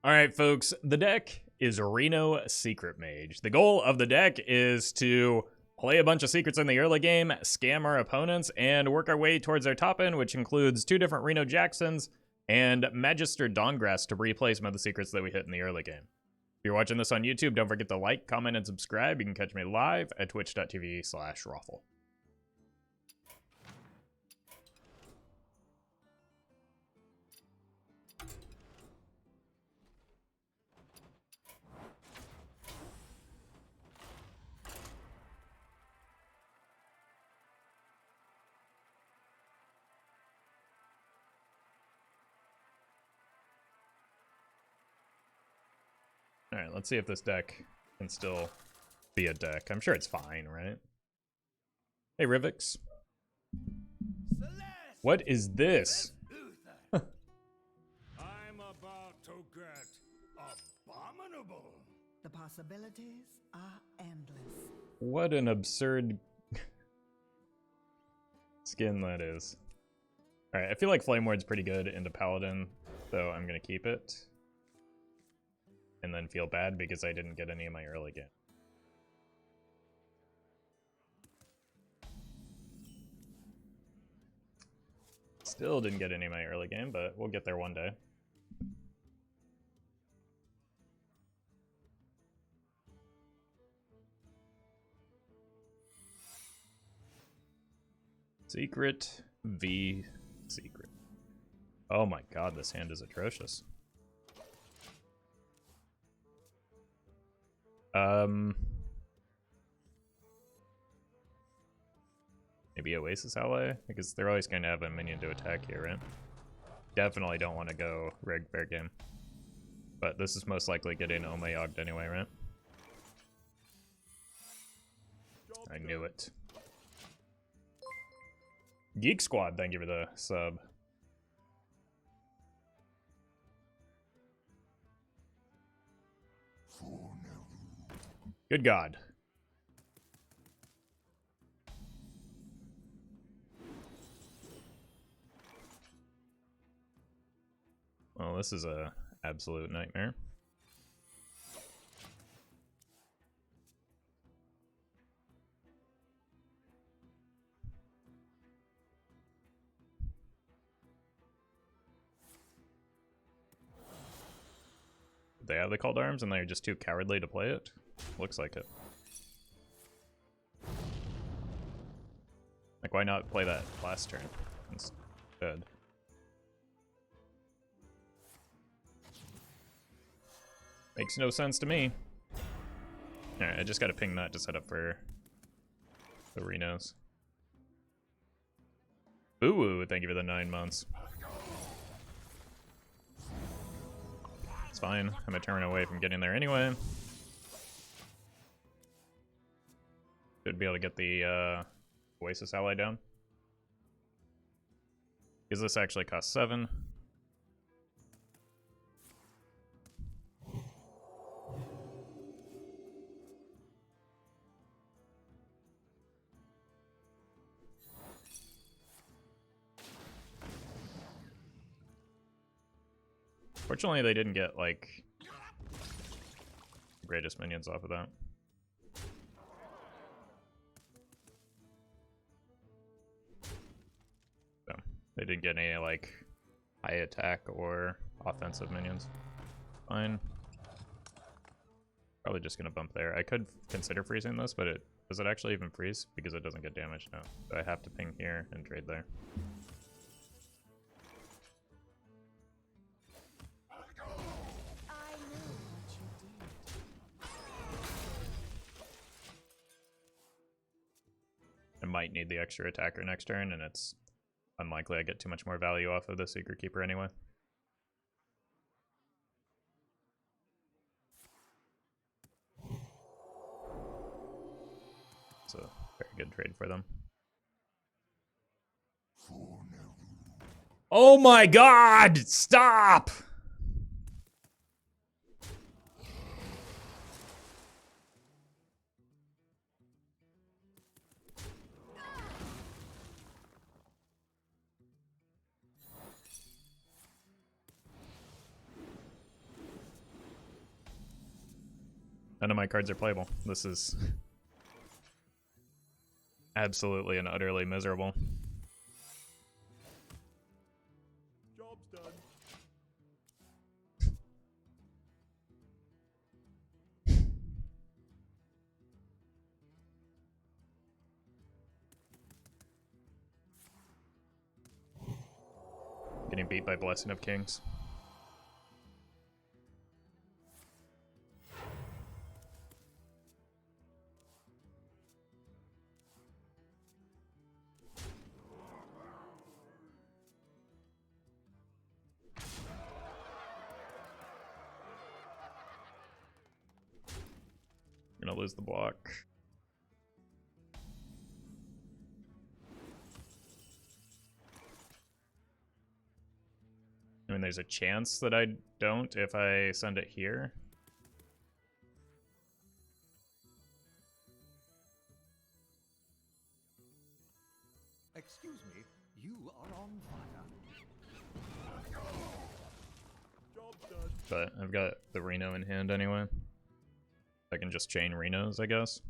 Alright folks, the deck is Reno Secret Mage. The goal of the deck is to play a bunch of secrets in the early game, scam our opponents, and work our way towards our top end, which includes 2 different Reno Jacksons and Magister Dawngrass to replace some of the secrets that we hit in the early game. If you're watching this on YouTube, don't forget to like, comment, and subscribe. You can catch me live at twitch.tv/Roffle. Alright, let's see if this deck can still be a deck. I'm sure it's fine, right? Hey, Rivix. What is this? I'm about to get abominable. The possibilities are endless. What an absurd skin that is. Alright, I feel like Flame Ward's pretty good into Paladin, so I'm gonna keep it. And then feel bad because I didn't get any in my early game. Still didn't get any in my early game, but we'll get there one day. Secret v secret. Oh my god, this hand is atrocious. Maybe Oasis Ally? Because they're always going to have a minion to attack here, right? Definitely don't want to go Reg Bear game. But this is most likely getting Omayogged anyway, right? I knew it. Geek Squad, thank you for the sub. Good God. Well, this is a absolute nightmare. They have the called arms and they're just too cowardly to play it? Looks like it. Like, why not play that last turn instead? Makes no sense to me. Alright, I just gotta ping that to set up for the Renos. Ooh, thank you for the 9 months. It's fine. I'm a turn away from getting there anyway. Should be able to get the Oasis Ally down. Because this actually costs 7. Fortunately, they didn't get, like, the greatest minions off of that. So, they didn't get any, like, high attack or offensive minions. Fine. Probably just gonna bump there. I could consider freezing this, but does it actually even freeze? Because it doesn't get damaged now. So I have to ping here and trade there. I might need the extra attacker next turn, and it's unlikely I get too much more value off of the Secretkeeper anyway. It's a very good trade for them. Oh my god! Stop! None of my cards are playable. This is absolutely and utterly miserable. Job's done. Getting beat by Blessing of Kings. Gonna lose the block. I mean, there's a chance that I don't if I send it here. Excuse me, you are on fire. Job's done. But I've got the Reno in hand anyway. I can just chain Renos, I guess.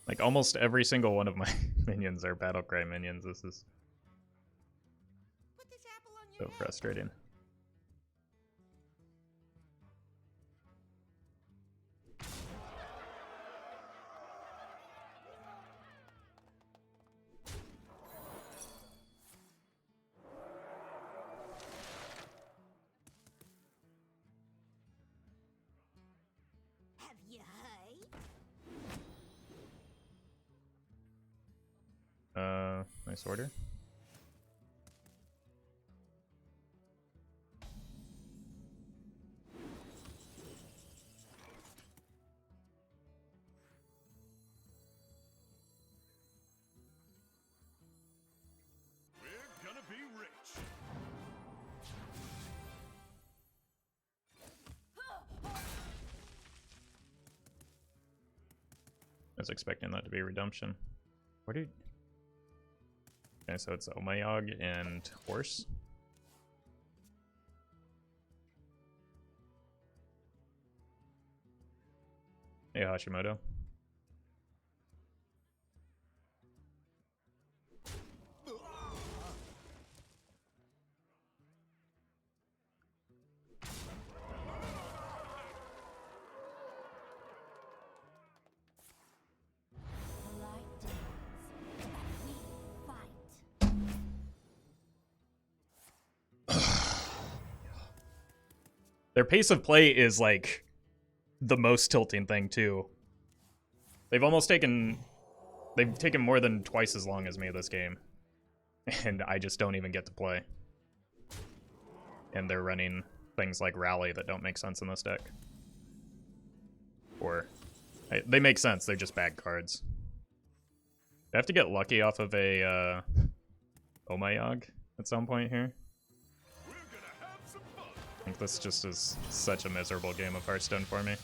Like, almost every single one of my minions are Battlecry minions. This is so frustrating. Have you heard? Nice order. We're gonna be rich. I was expecting that to be redemption. What did... Okay, so it's Omayog and Horse. Hey, Hashimoto. The light dims, but we fight. Their pace of play is like the most tilting thing too. They've taken more than twice as long as me this game. And I just don't even get to play. And they're running things like Rally that don't make sense in this deck. Or they make sense, they're just bad cards. I have to get lucky off of a Omayog at some point here. We're gonna have some fun. I think this just is such a miserable game of Hearthstone for me.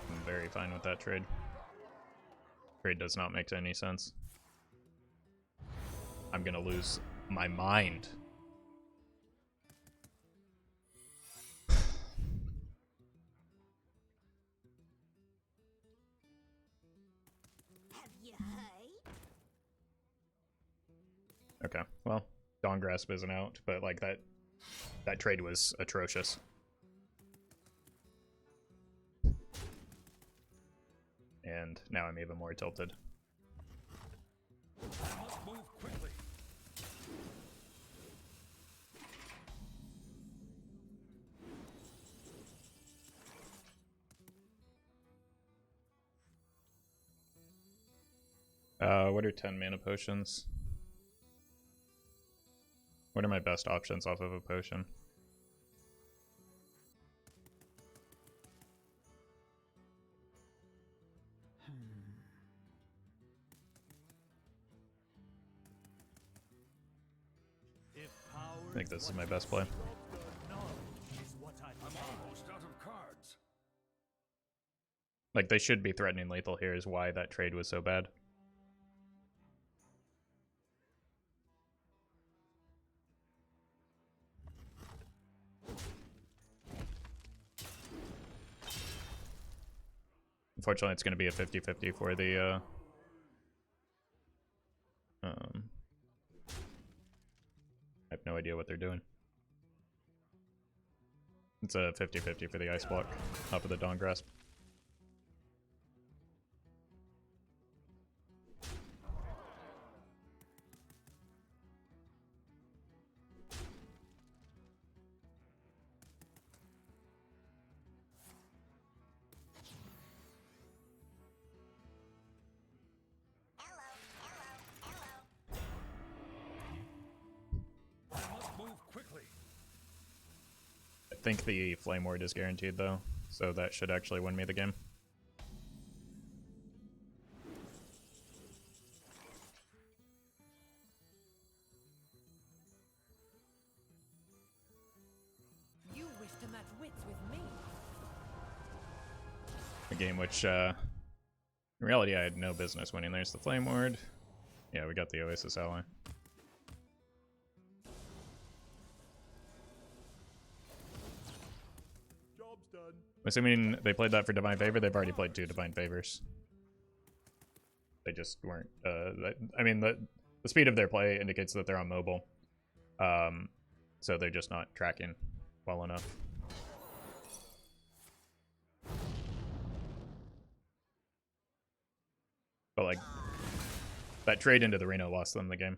I'm very fine with that trade. Trade does not make any sense. I'm gonna lose my mind. Have you heard? Okay, well, Dawn Grasp isn't out, but like that trade was atrocious. And now I'm even more tilted. Let's move quickly. What are 10 mana potions? What are my best options off of a potion? this is my best play. I'm almost out of cards. Like, they should be threatening lethal here is why that trade was so bad. Unfortunately, it's going to be a 50-50 for the, I have no idea what they're doing. It's a 50-50 for the ice block, top of the Dawn Grasp. I must move quickly. I think the Flame Ward is guaranteed though, so that should actually win me the game. You wish to match wits with me. A game which, in reality, I had no business winning. There's the Flame Ward. Yeah, we got the Oasis Ally. Job's done. Assuming they played that for Divine Favor, they've already played 2 Divine Favors. They just weren't, I mean, the speed of their play indicates that they're on mobile. So they're just not tracking well enough. But, like, that trade into the Reno lost them the game.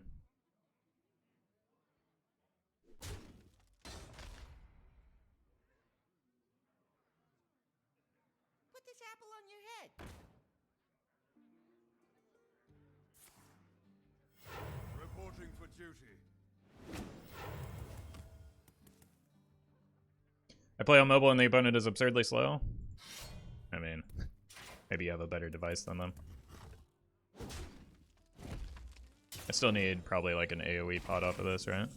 Put this apple on your head. Reporting for duty. I play on mobile and the opponent is absurdly slow. I mean, maybe you have a better device than them. I still need probably like an AoE pot off of this, right?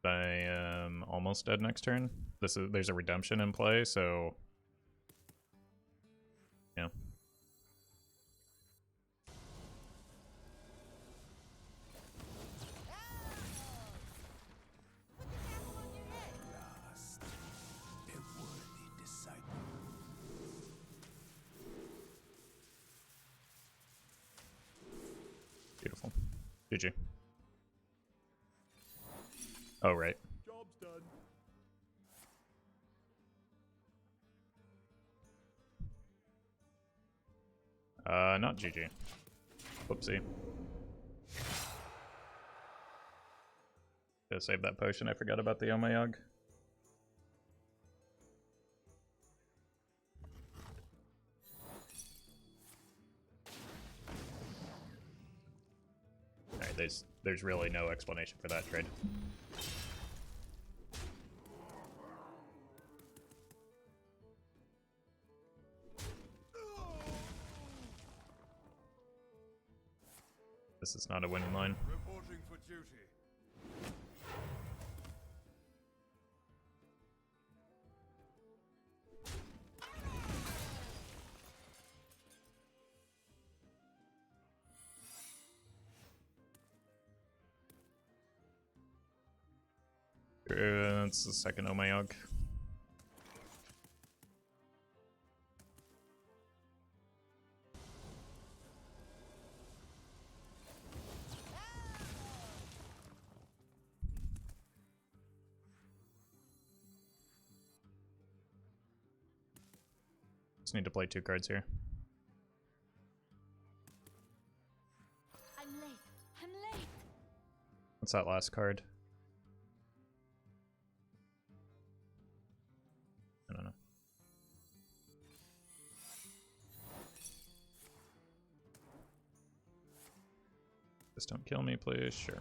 I am almost dead next turn. There's a redemption in play, so yeah. Beautiful. GG. Oh, right. Job's done. Not GG. Whoopsie. Gotta save that potion. I forgot about the Omayog. Alright, there's really no explanation for that trade. This is not a winning line. Reporting for duty. That's the second Omayog. Just need to play 2 cards here. I'm late. I'm late. What's that last card? I don't know. Just don't kill me, please. Sure.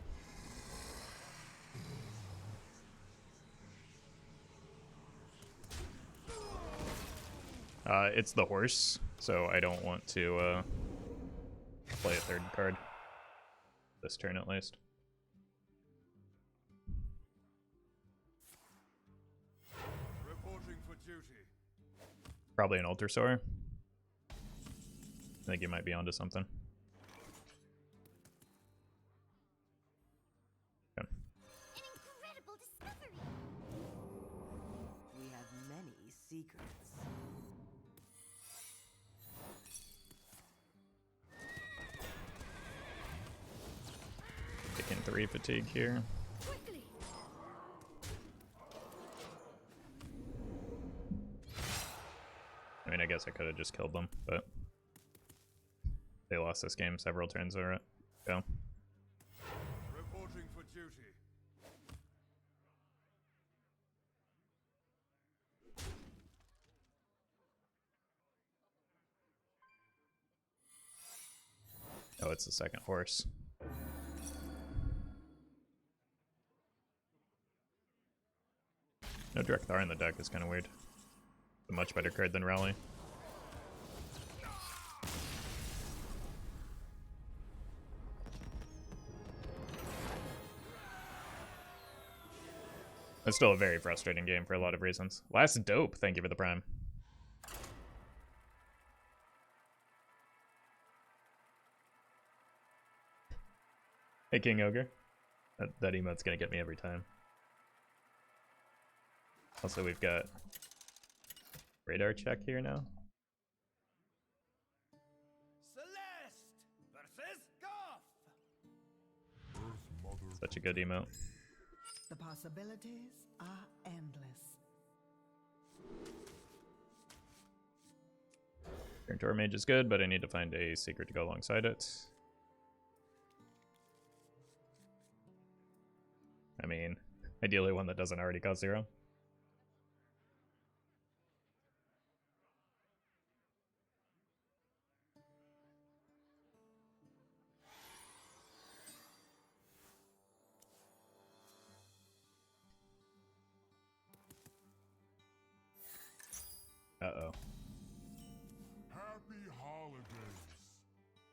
It's the horse, so I don't want to play a third card. This turn at least. Reporting for duty. Probably an Ultrasaur. I think you might be onto something. Okay. An incredible discovery. We have many secrets. Taking 3 fatigue here. Quickly. I mean, I guess I could have just killed them, but they lost this game several turns ago. Reporting for duty. Oh, it's the second horse. No Drekthar in the deck is kind of weird. A much better card than Rally. It's still a very frustrating game for a lot of reasons. Last dope, thank you for the prime. Hey King Ogre. That emote's gonna get me every time. Also, we've got radar check here now. Celeste versus Goff. Such a good emote. The possibilities are endless. Kirin Tor Mage is good, but I need to find a secret to go alongside it. I mean, ideally one that doesn't already cost 0. Uh-oh. Happy holidays.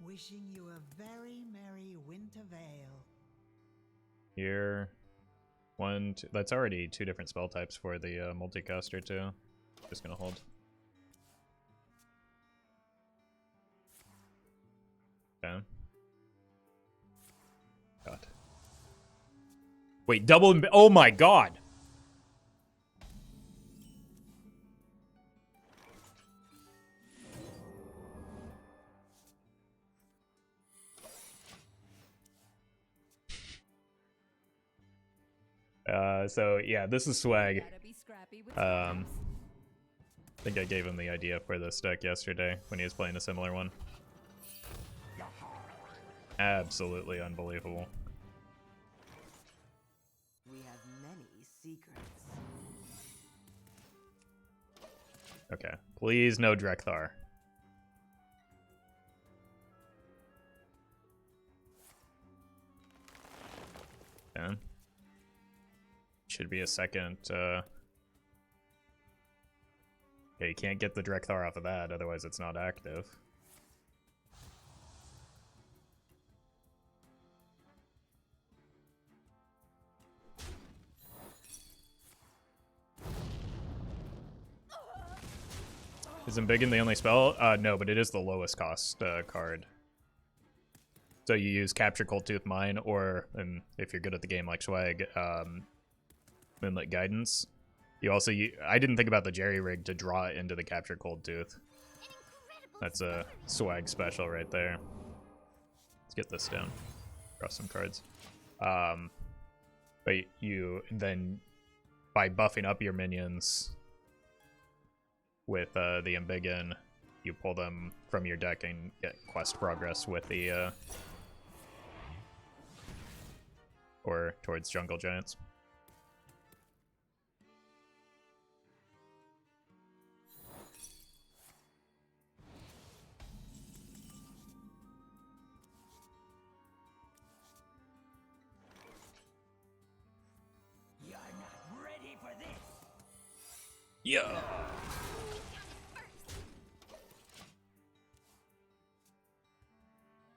Wishing you a very merry winter veil. Here. 1, 2. That's already 2 different spell types for the multicaster too. Just gonna hold. Okay. God. Wait, double. Oh my god! So yeah, this is swag. Gotta be scrappy with I think I gave him the idea for this deck yesterday when he was playing a similar one. Absolutely unbelievable. We have many secrets. Okay, please no Drekthar. Okay. Should be a second. Okay, you can't get the Drekthar off of that, otherwise it's not active. Isn't Biggin the only spell? No, but it is the lowest cost card. So you use Capture Cold Tooth Mine, or, and if you're good at the game like Swag, Moonlit Guidance. You also, I didn't think about the Jerry Rig to draw it into the Capture Cold Tooth. That's a Swag special right there. Let's get this down. Draw some cards. But you then, by buffing up your minions with the Embiggen, you pull them from your deck and get quest progress with the or towards Jungle Giants. You're not ready for this. Yeah.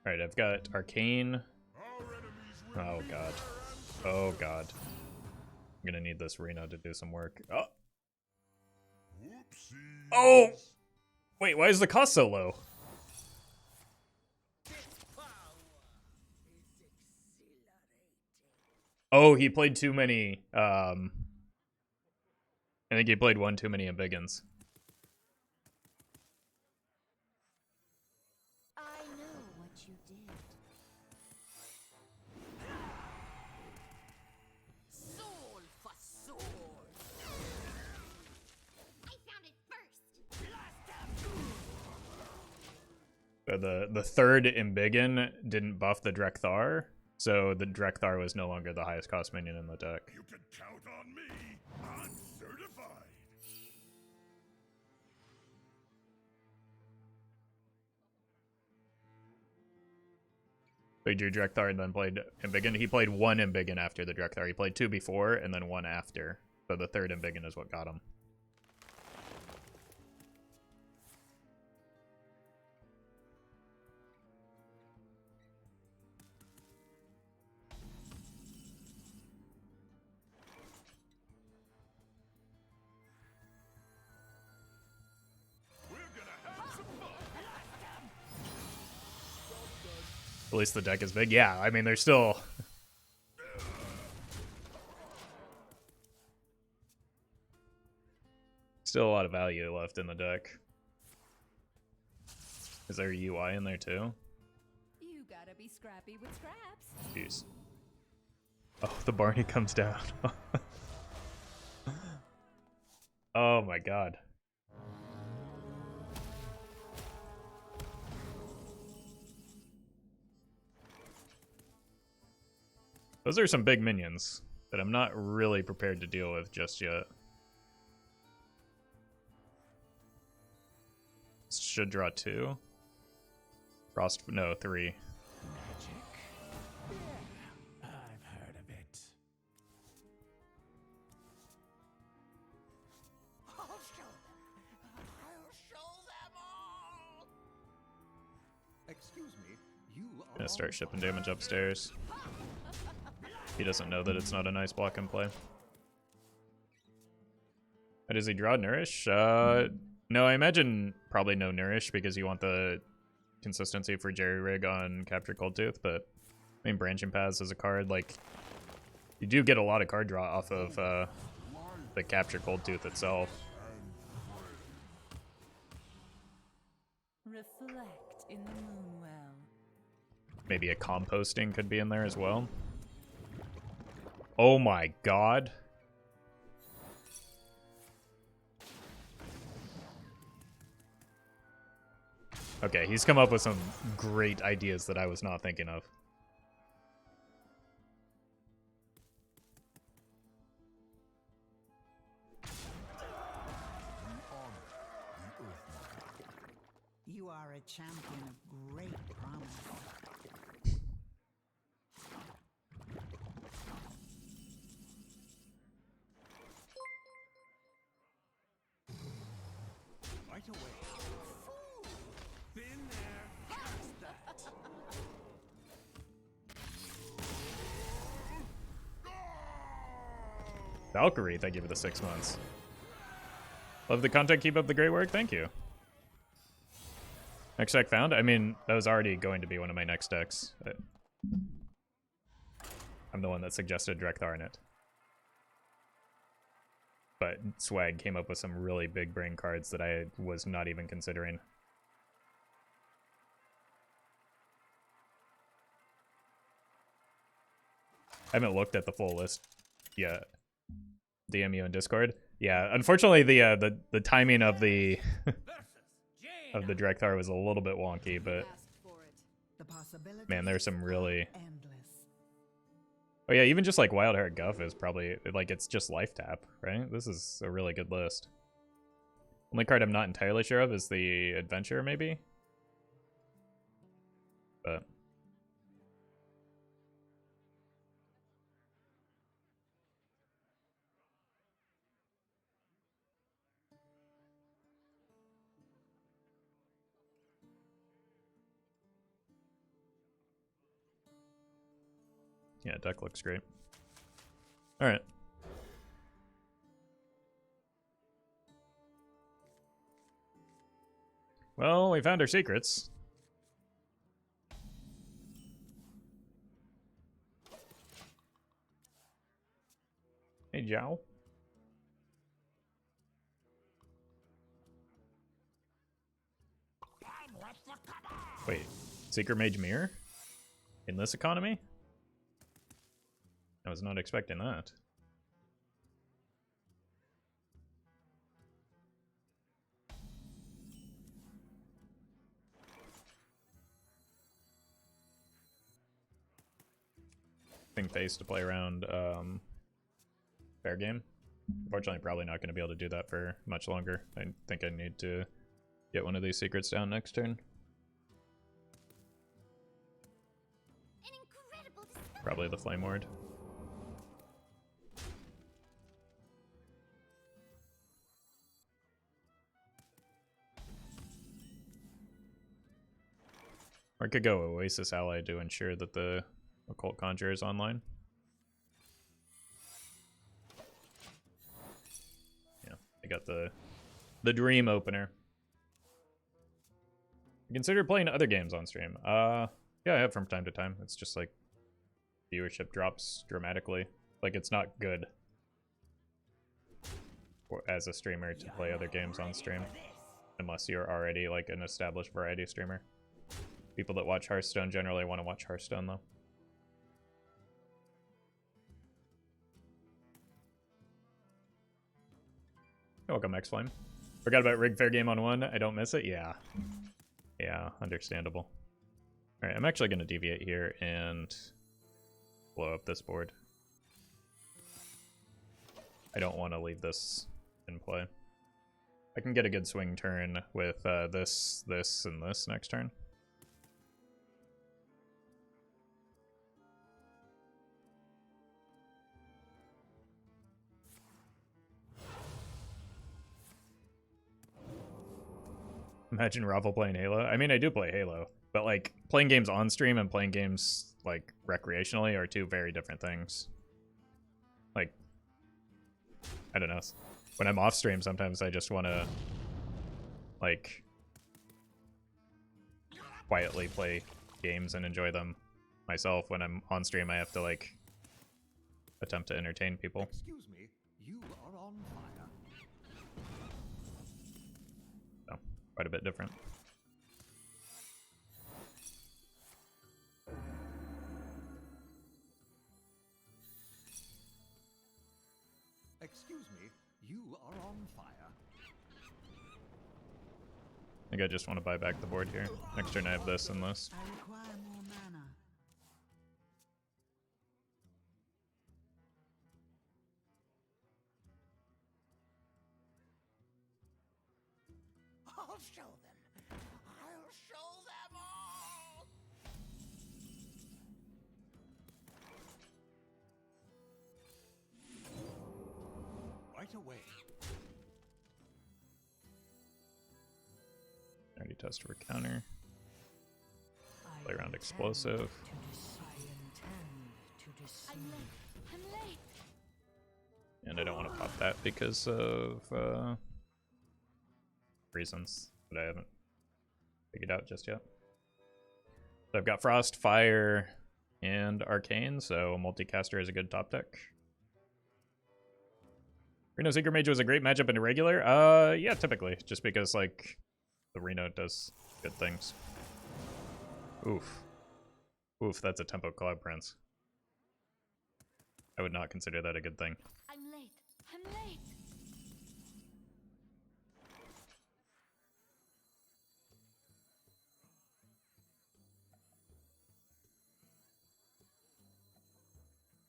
Alright, I've got Arcane. Oh god. Oh god. I'm gonna need this Reno to do some work. Oh! Oh! Wait, why is the cost so low? Oh, he played too many, I think he played one too many Ambiggins. I know what you did. Soul for soul. I found it first. The third Ambiggin didn't buff the Drekthar, so the Drekthar was no longer the highest cost minion in the deck. You can count on me. I'm certified. So he drew Drekthar and then played Ambiggin. He played one Ambiggin after the Drekthar. He played two before and then one after. So the third Ambiggin is what got him. At least the deck is big. Yeah, I mean, there's still... still a lot of value left in the deck. Is there a UI in there too? You gotta be scrappy with scraps. Jeez. Oh, the Barney comes down. Oh my god. Those are some big minions that I'm not really prepared to deal with just yet. Should draw two. Frost, no, three. Magic? Yeah, I've heard of it. I'll show them. I'll show them all. Excuse me. You are Gonna start shipping damage upstairs. He doesn't know that it's not a nice block and play. Does he draw Nourish? No, I imagine probably no Nourish because you want the consistency for Jerry Rig on Capture Cold Tooth, but I mean Branching Paths is a card, like, you do get a lot of card draw off of the Capture Cold Tooth itself. Reflect in the moonwell. Maybe a Composting could be in there as well. Oh my god. Okay, he's come up with some great ideas that I was not thinking of. You are a champion of great promise. Right away. Been there, past that. Valkyrie, thank you for the 6 months. Love the content, keep up the great work, thank you. Next deck found? I mean, that was already going to be one of my next decks. I'm the one that suggested Drekthar in it. But Swag came up with some really big brain cards that I was not even considering. I haven't looked at the full list yet. DM you in Discord. Yeah, unfortunately the timing of the of the Drekthar was a little bit wonky, but Asked for it. The possibilities man, there's some really... are endless. Oh yeah, even just like Wild Heart Guff is probably, like, it's just life tap, right? This is a really good list. Only card I'm not entirely sure of is the Adventure, maybe? But... Yeah, deck looks great. Alright. Well, we found our secrets. Hey, Jow. Wait, Secret Mage Mirror? In this economy? I was not expecting that. Face to play around Fair game. Unfortunately, probably not going to be able to do that for much longer. I think I need to get one of these secrets down next turn. Probably the Flame Ward. Or I could go Oasis Ally to ensure that the Occult Conjurer is online. Yeah, I got the dream opener. I consider playing other games on stream. Yeah, I have from time to time. It's just like viewership drops dramatically. Like, it's not good as a streamer to play other games on stream unless you're already like an established variety streamer. People that watch Hearthstone generally want to watch Hearthstone though. Welcome, X-Flame. Forgot about Rig Fair game on 1. I don't miss it? Yeah. Yeah, understandable. Alright, I'm actually going to deviate here and blow up this board. I don't want to leave this in play. I can get a good swing turn with this, and this next turn. Imagine Roffle playing Halo. I mean, I do play Halo, but like playing games on stream and playing games like recreationally are two very different things. Like, I don't know. When I'm off stream, sometimes I just want to like quietly play games and enjoy them myself. When I'm on stream, I have to like attempt to entertain people. Excuse me, you are on fire. So, quite a bit different. Excuse me, you are on fire. I think I just want to buy back the board here. Next turn I have this and this. I require more mana. I'll show them. I'll show them all. Right away. Already test for counter. Play around explosive. I'm late. I'm late. And I don't want to pop that because of reasons that I haven't figured out just yet. So I've got Frost, Fire, and Arcane, so Multicaster is a good top deck. Reno Secret Mage was a great matchup in regular. Yeah, typically, just because like the Reno does good things. Oof. Oof, that's a Tempo Cloud Prince. I would not consider that a good thing. I'm late. I'm late.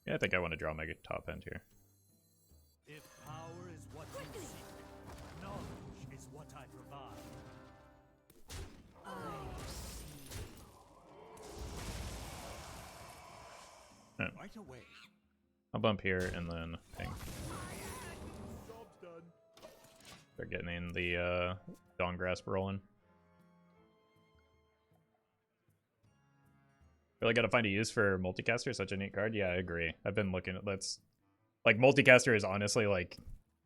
Yeah, I think I want to draw my top end here. If power is what you seek, knowledge is what I provide. Right away. I'll bump here and then ping. Job's done. They're getting in the Dawn Grasp rolling. Really got to find a use for Multicaster. Such a neat card. Yeah, I agree. I've been looking at that's like Multicaster is honestly like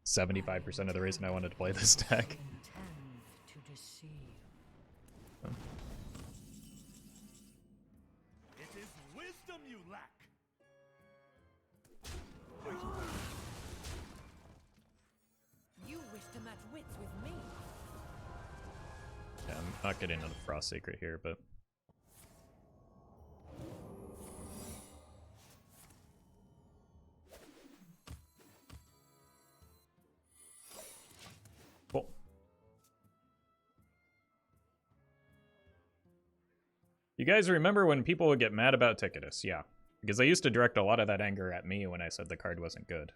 75% of the reason I wanted to play this deck. It is wisdom you lack. You wish to match wits with me. Yeah, I'm not getting into the Frost Secret here, but cool. You guys remember when people would get mad about Ticketus? Yeah, because they used to direct a lot of that anger at me when I said the card wasn't good.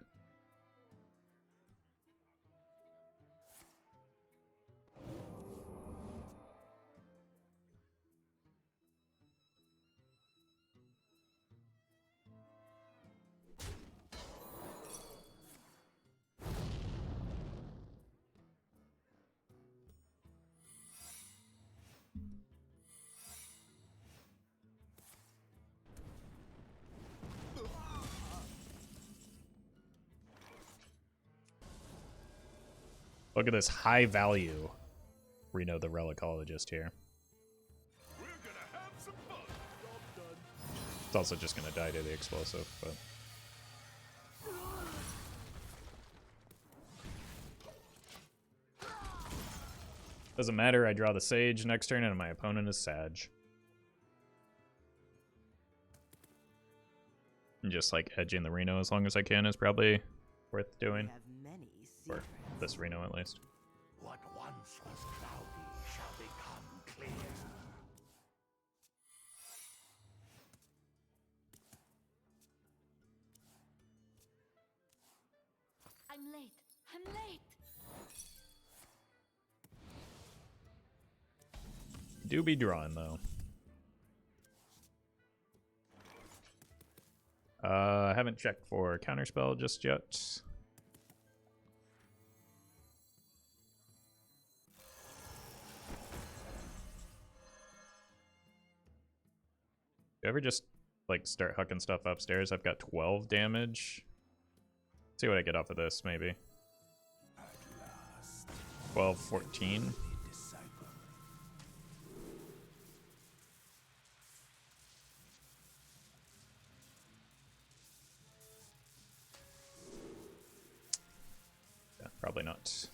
Look at this high value Reno the Relicologist here. We're gonna have some fun. Job done. It's also just going to die to the explosive, but doesn't matter. I draw the Sayge next turn and my opponent is Sayge. And just like edging the Reno as long as I can is probably worth doing. For this Reno at least. What once was cloudy shall become clear. I'm late. I'm late. Do be drawing though. I haven't checked for Counterspell just yet. You ever just like start hucking stuff upstairs? I've got 12 damage. See what I get off of this, maybe. 12, 14. Yeah, probably not.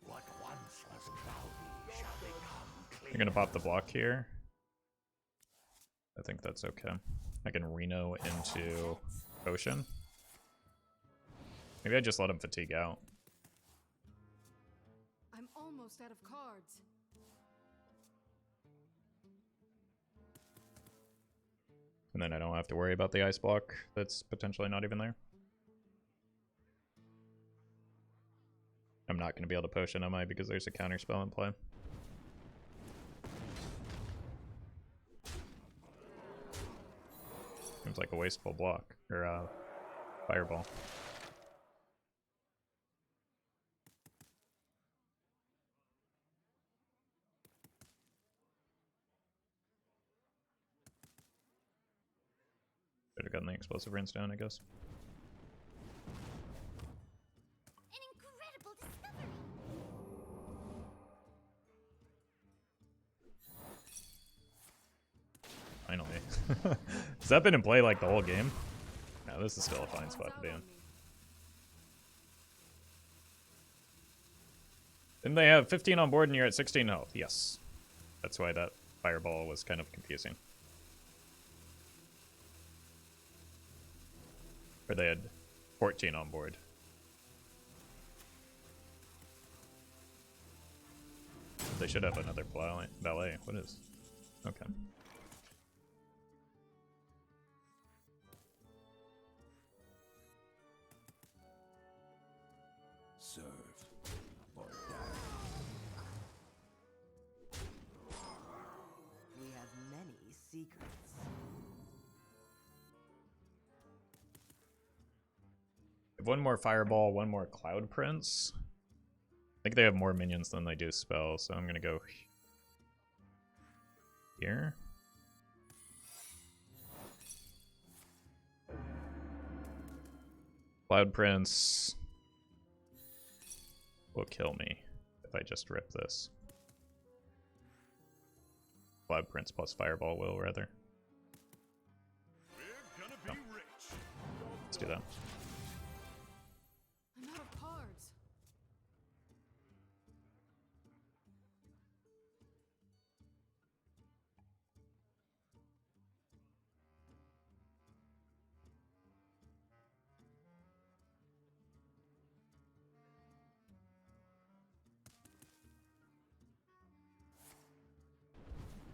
What once was cloudy shall become clear. I'm gonna pop the block here. I think that's okay. I can Reno into Potion. Maybe I just let him fatigue out. I'm almost out of cards. And then I don't have to worry about the ice block that's potentially not even there. I'm not going to be able to potion, am I? Because there's a counterspell in play. Seems like a wasteful block. Or fireball. Should have gotten the explosive rinse down, I guess. An incredible discovery. Finally. Has that been in play like the whole game? No, this is still a fine spot to be in. Didn't they have 15 on board and you're at 16 health? Yes. That's why that fireball was kind of confusing. Or they had 14 on board. They should have another Valet. What is? Okay. Serve or die. We have many secrets. one more Fireball, one more Cloud Prince. I think they have more minions than they do spells, so I'm gonna go here. Cloud Prince will kill me if I just rip this. Cloud Prince plus Fireball will, rather. Oh. Let's do that. I'm out of cards.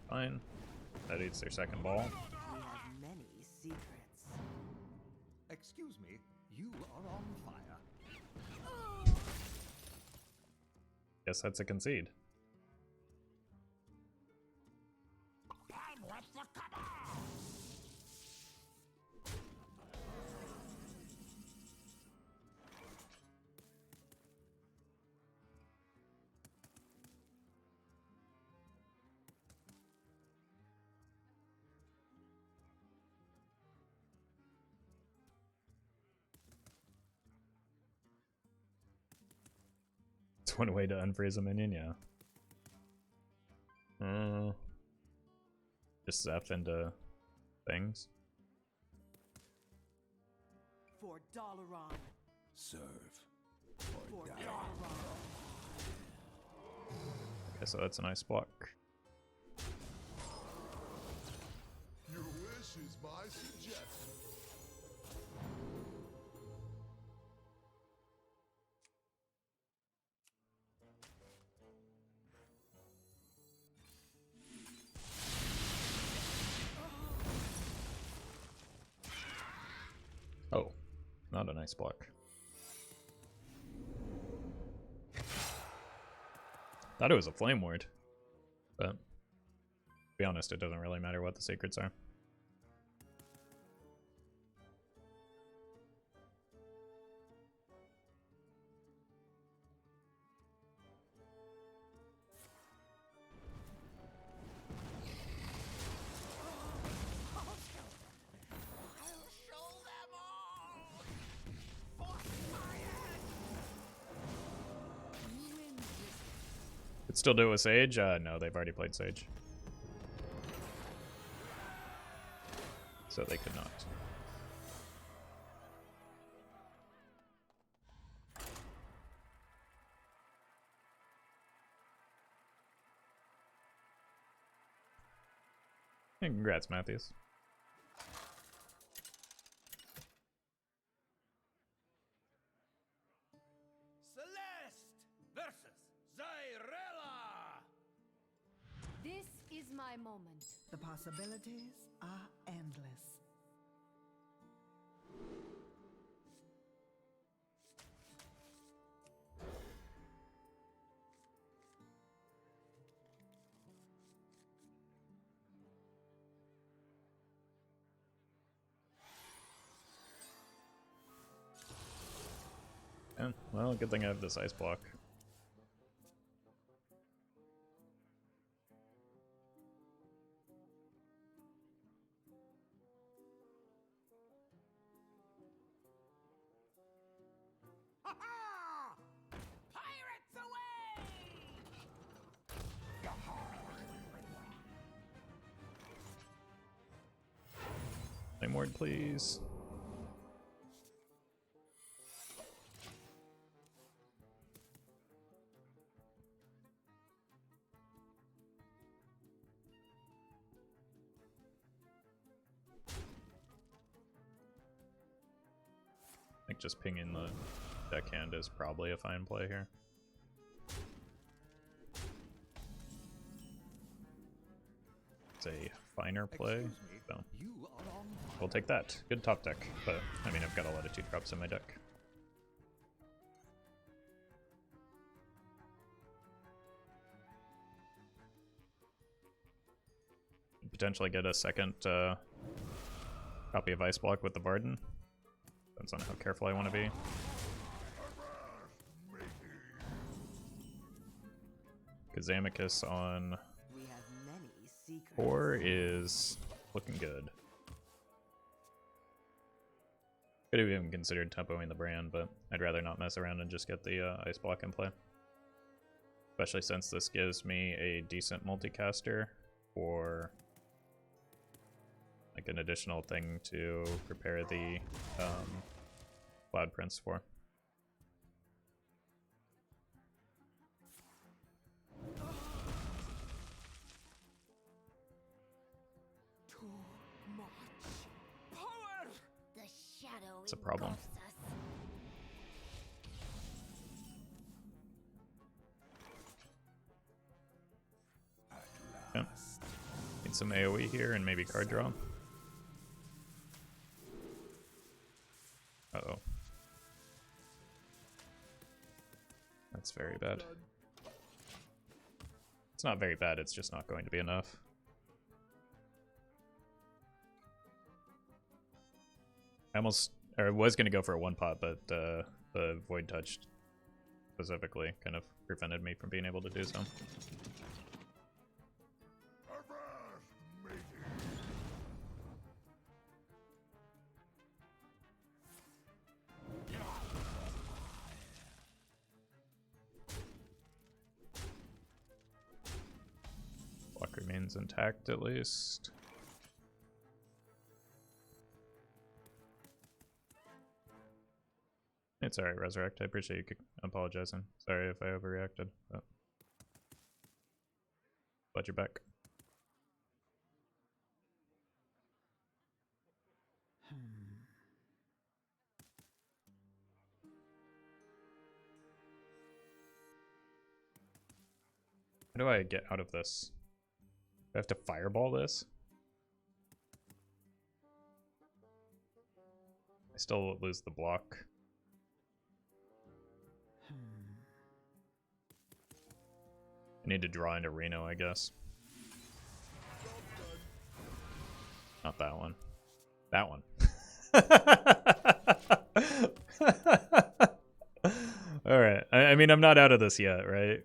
Fine. That eats their second ball. We have many secrets. Excuse me, you are on fire. Guess that's a concede. I'm with the Kabal. It's one way to unfreeze a minion, yeah. Just Zeph into things. For Dalaran. Serve. For Dalaran. Okay, so that's a nice block. Your wish is my suggestion. Oh, not a nice block. Thought it was a Flame Ward, but to be honest, it doesn't really matter what the secrets are. I'll show them all. Force my hand. Ruin this. Could still do it with Sayge? No, they've already played Sayge. So they could not. And congrats, Matthews. Celeste versus Zyrella. This is my moment. The possibilities are endless. Yeah, well, good thing I have this ice block. Ha-ha! Pirates away! Flame Ward, please. I think just pinging the deckhand is probably a fine play here. It's a finer play, Excuse me, so you are on fire. we'll take that. Good top deck, but I mean, I've got a lot of 2-drops in my deck. Potentially get a second copy of Ice Block with the Varden. Depends on how careful I want to be. Kazakus on We have many secrets. 4 is looking good. Could have even considered tempoing the Brann, but I'd rather not mess around and just get the ice block in play. Especially since this gives me a decent multicaster for like an additional thing to prepare the Cloud Prince for. Too much power. The shadow It's a problem. engulfs us. Yep. Need some AoE here and maybe card draw. Uh-oh. That's very bad. It's not very bad, it's just not going to be enough. I almost, or I was going to go for a 1-pot, but the Void Touch specifically kind of prevented me from being able to do so. Block remains intact at least. It's alright, Resurrect. I appreciate you apologizing. Sorry if I overreacted, but glad you're back. How do I get out of this? Do I have to fireball this? I still lose the block. I need to draw into Reno, I guess. Not that one. That one. Alright. I mean, I'm not out of this yet, right?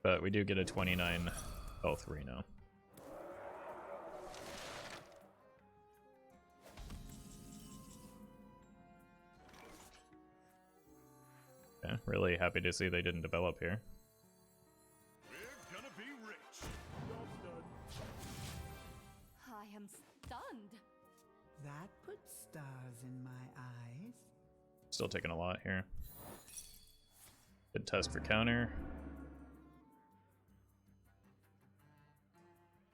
But we do get a 29 health Reno. Okay, really happy to see they didn't develop here. We're gonna be rich. I am stunned. That puts stars in my eyes. Still taking a lot here. Good test for counter.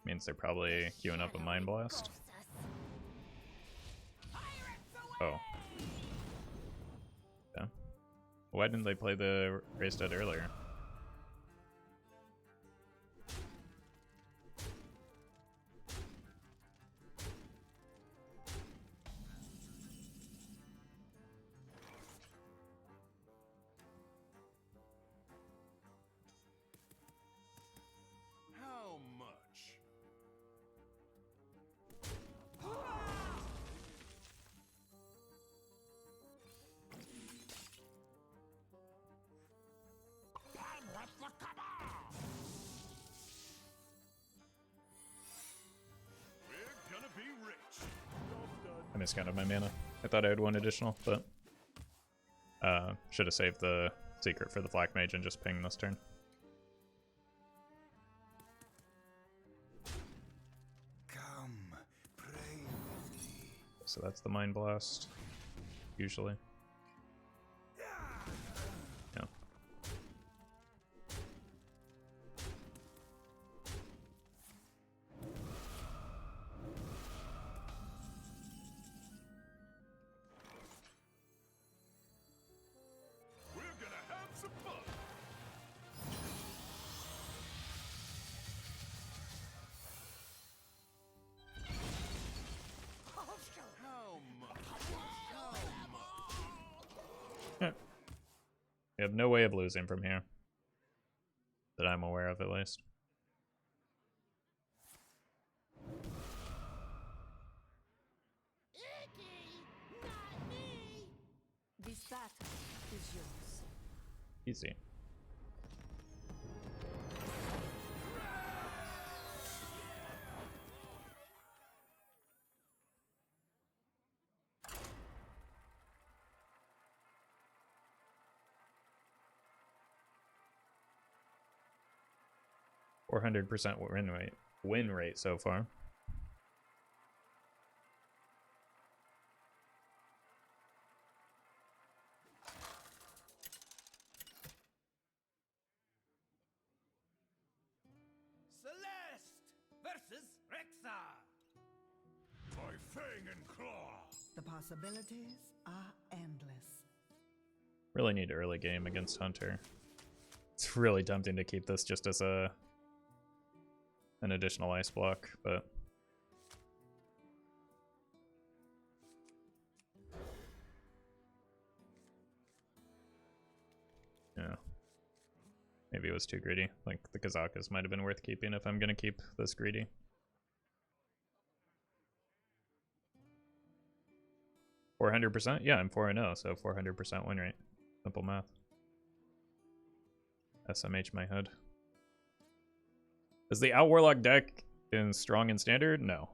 Means they're probably queuing up a Mind Blast. Oh. Yeah. Why didn't they play the Race Dead earlier? How much? We're gonna be rich. I miscounted my mana. I thought I had 1 additional, but should have saved the secret for the Flakmage and just pinged this turn. Come, pray with me. So that's the Mind Blast, usually. Yeah. We're gonna have some fun. How much? We have no way of losing from here. That I'm aware of, at least. Easy. .400% win rate so far. Celeste versus Rexa. By fang and claw. The possibilities are endless. Really need early game against Hunter. It's really tempting to keep this just as an additional ice block, but yeah, maybe it was too greedy. Like the Kazakus might have been worth keeping if I'm gonna keep this greedy. .400%? Yeah, I'm 4-0, so 400% win rate. Simple math. SMH my head. Is the Owl Warlock deck in strong in standard? No.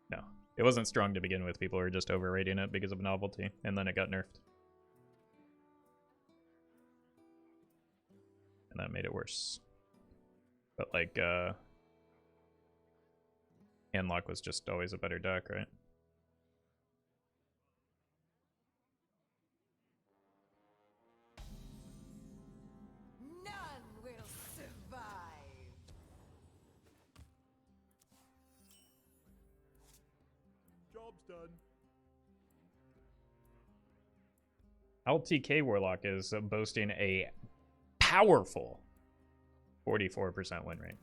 No. It wasn't strong to begin with. People were just overrating it because of novelty, and then it got nerfed. And that made it worse. But like, Handlock was just always a better deck, right? None will survive. Job's done. LTK Warlock is boasting a powerful 44% win rate.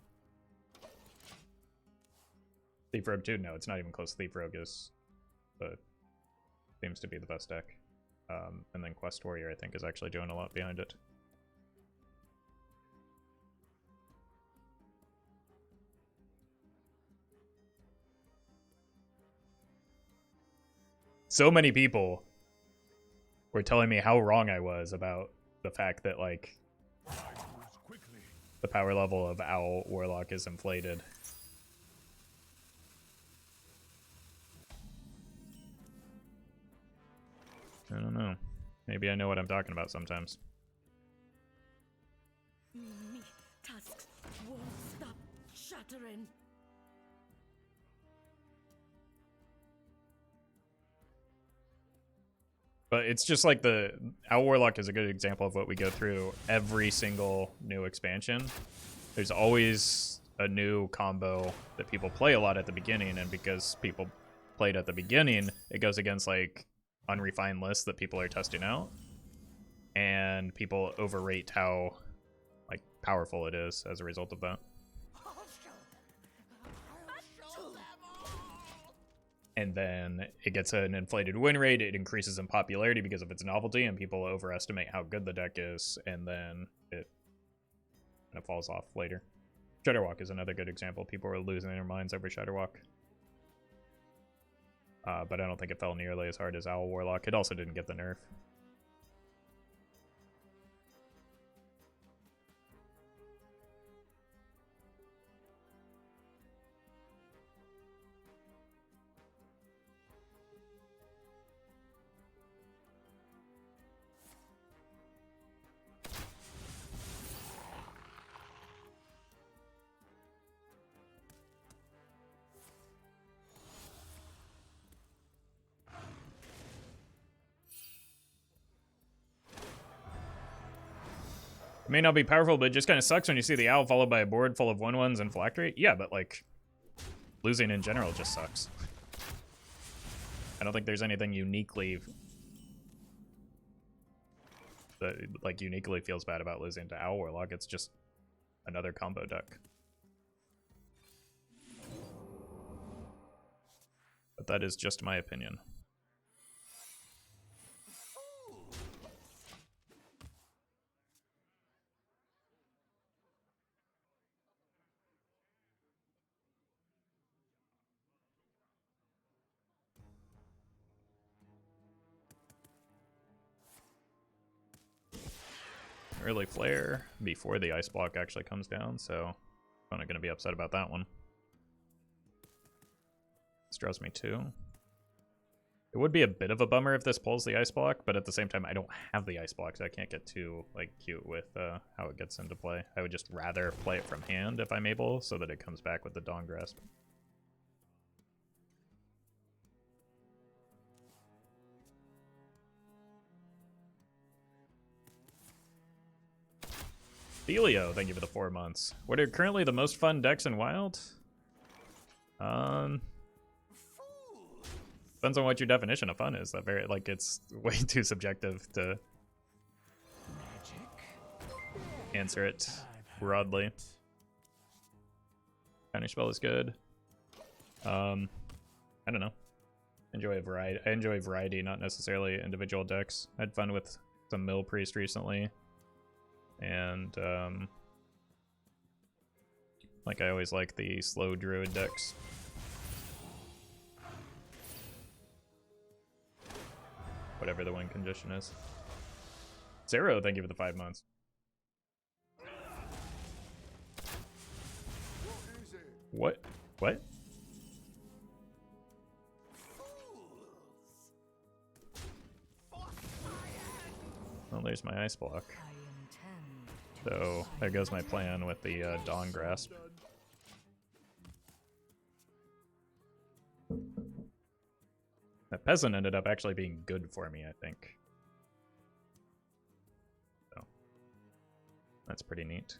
Thief Rogue 2, no, it's not even close. Thief Rogue is, seems to be the best deck. And then Quest Warrior, I think, is actually doing a lot behind it. So many people were telling me how wrong I was about the fact that, like, the power level of Owl Warlock is inflated. I don't know. Maybe I know what I'm talking about sometimes. Me tusks won't stop shattering. But it's just like the Owl Warlock is a good example of what we go through every single new expansion. There's always a new combo that people play a lot at the beginning, and because people played at the beginning, it goes against like unrefined lists that people are testing out, and people overrate how like powerful it is as a result of that. And then it gets an inflated win rate, it increases in popularity because of its novelty, and people overestimate how good the deck is, and then it kind of falls off later. Shudderwalk is another good example. People were losing their minds over Shudderwalk. But I don't think it fell nearly as hard as Owl Warlock. It also didn't get the nerf. It may not be powerful, but it just kind of sucks when you see the Owl followed by a board full of 1/1s and Phylactery. Yeah, but like, losing in general just sucks. I don't think there's anything uniquely that like uniquely feels bad about losing to Owl Warlock. It's just another combo deck. But that is just my opinion. early flare before the ice block actually comes down, so I'm not going to be upset about that one. This draws me 2. It would be a bit of a bummer if this pulls the ice block, but at the same time I don't have the ice block, so I can't get too like cute with how it gets into play. I would just rather play it from hand if I'm able, so that it comes back with the Dawn Grasp. Thelio, thank you for the 4 months. What are currently the most fun decks in Wild? Depends on what your definition of fun is. That very like it's way too subjective to answer it broadly. Counterspell is good. I don't know. Enjoy a variety. I enjoy variety, not necessarily individual decks. I had fun with some Mill Priest recently. And like I always like the slow druid decks. Whatever the win condition is. Zero, thank you for the 5 months. What? What? Well, there's my ice block. So there goes my plan with the Dawn Grasp. That peasant ended up actually being good for me, I think. So that's pretty neat.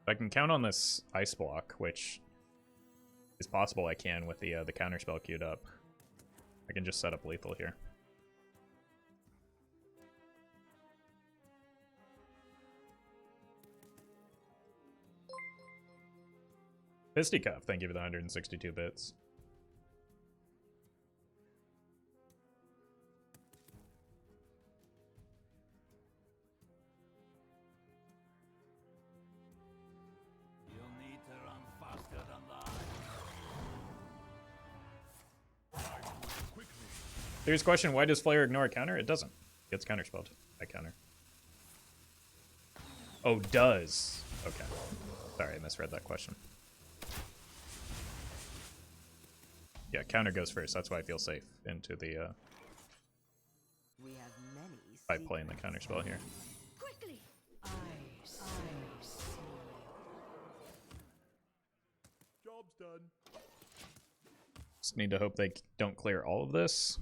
If I can count on this ice block, which is possible I can with the counterspell queued up, I can just set up lethal here. Fisticuff, thank you for the 162 bits. You'll need to run faster than that. Here's a question, why does Flare ignore a counter? It doesn't. It gets counterspelled by counter. Oh, does. Okay. Sorry, I misread that question. Yeah, counter goes first. That's why I feel safe into the We have many by playing the counter spell here. Quickly! Job's done. Just need to hope they don't clear all of this.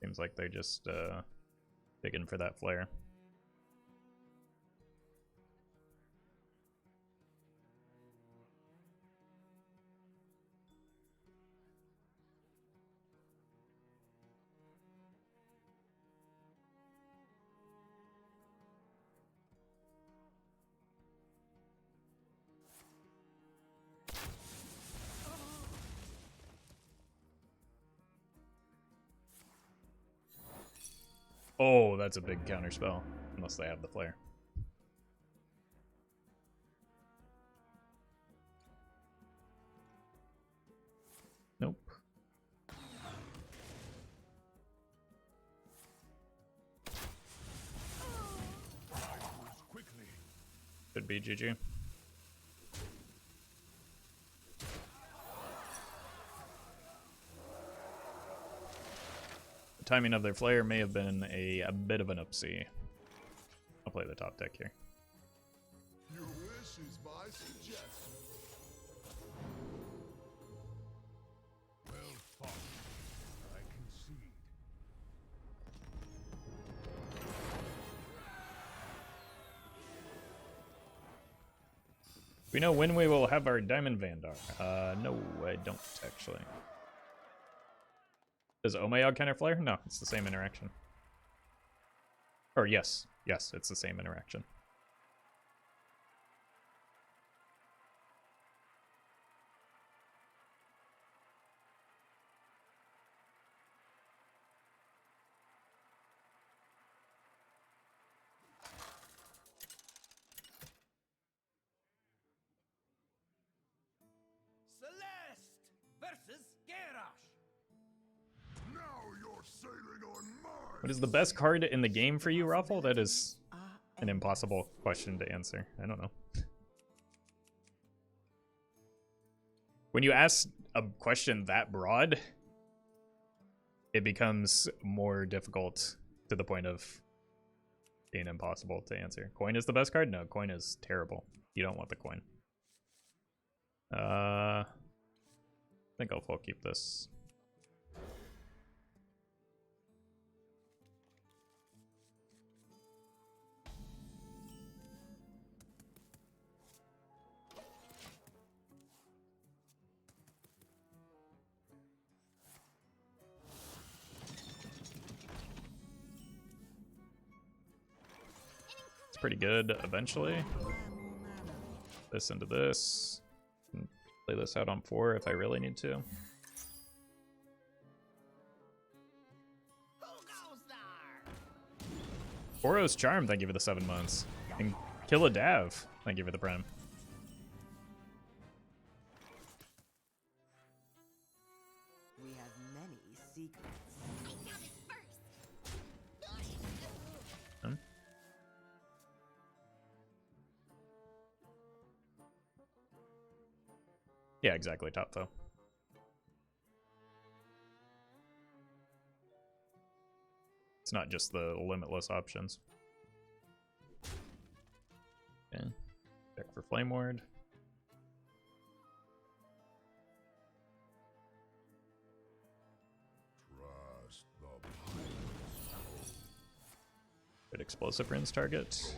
Seems like they're just digging for that flare. Oh, that's a big counterspell, unless they have the flare. Nope. Could be GG. Timing of their flare may have been a bit of an oopsie. I'll play the top deck here. Your wish is my suggestion. Well fought. I concede. We know when we will have our Diamond Vandar. No, I don't actually. Does Omayog counter flare? No, it's the same interaction. Or yes, it's the same interaction. sailing on Mars. What is the best card in the game for you, Roffle? That is an impossible question to answer. I don't know. When you ask a question that broad, it becomes more difficult to the point of being impossible to answer. Coin is the best card? No, coin is terrible. You don't want the coin. I think I'll full keep this. It's pretty good eventually. This into this. Can play this out on 4 if I really need to. Oro's Charm, thank you for the 7 months. And Kill a Dav, thank you for the Prime. We have many secrets. Yeah, exactly, top foe. It's not just the limitless options. Okay, check for Flame Ward. Trust the pirates. Good explosive runes target.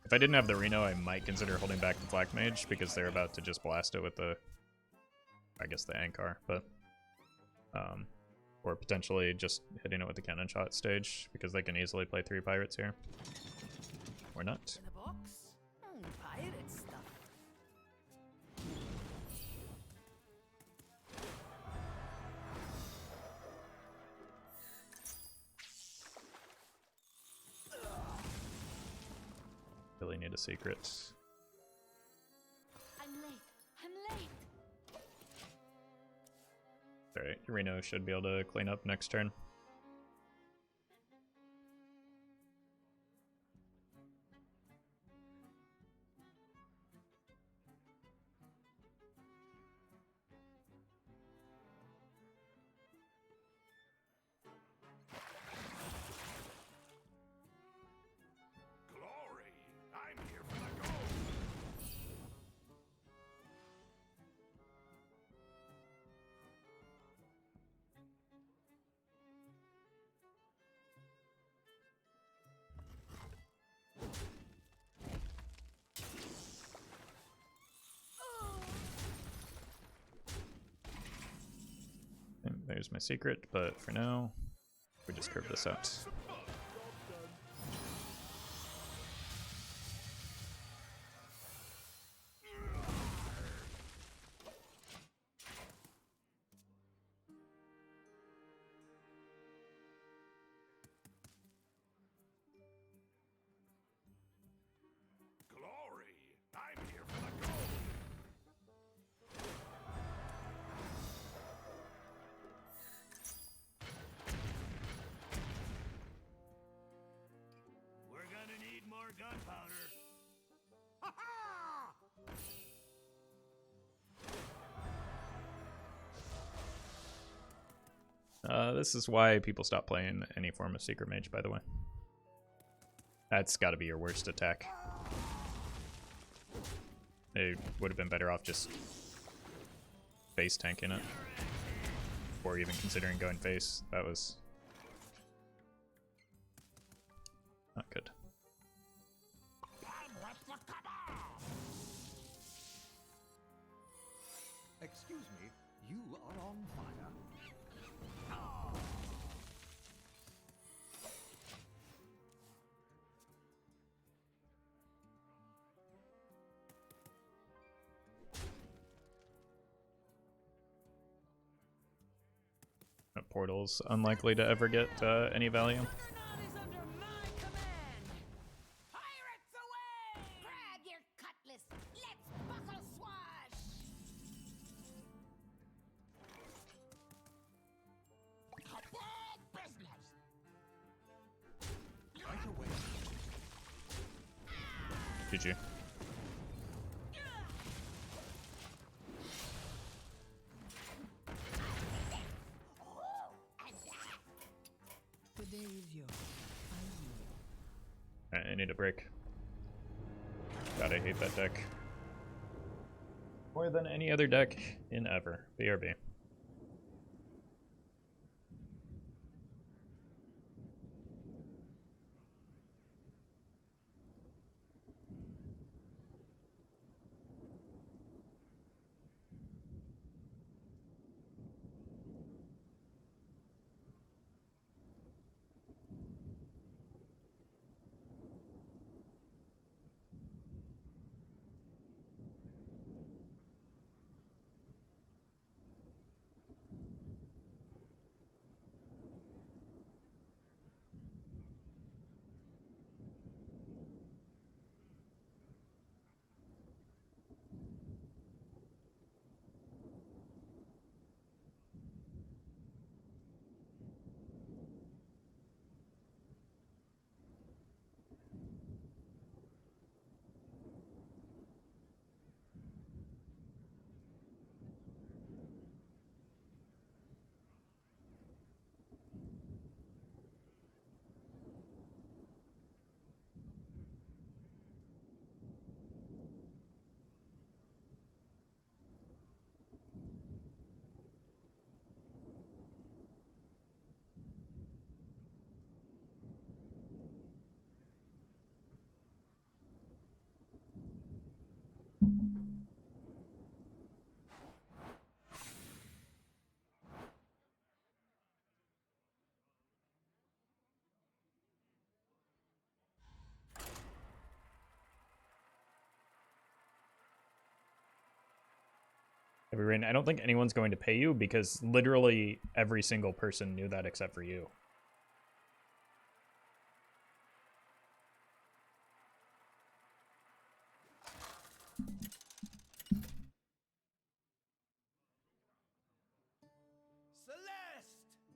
If I didn't have the Reno, I might consider holding back the Flakmage because they're about to just blast it with the, I guess, the Ankar, but or potentially just hitting it with the cannon shot stage because they can easily play 3 pirates here. Or not. In a box? Pirate stuff. Really need a secret. I'm late. I'm late. Alright, Reno should be able to clean up next turn. Glory, I'm here for the gold. And there's my secret, but for now, we just curve this out. Glory, I'm here for the gold. We're gonna need more gunpowder. This is why people stop playing any form of Secret Mage, by the way. That's got to be your worst attack. They would have been better off just face tanking it. Or even considering going face. That was not good. Excuse me, you are on fire. Portal's unlikely to ever get any value. Juggernaut is under my command. Pirates away! Grab your cutlass. Let's buckle swash. Bad business. Right away. GG. The day is yours. Alright, I need a break. God, I hate that deck. More than any other deck in ever. BRB. Heavy Rain, I don't think anyone's going to pay you because literally every single person knew that except for you. Celeste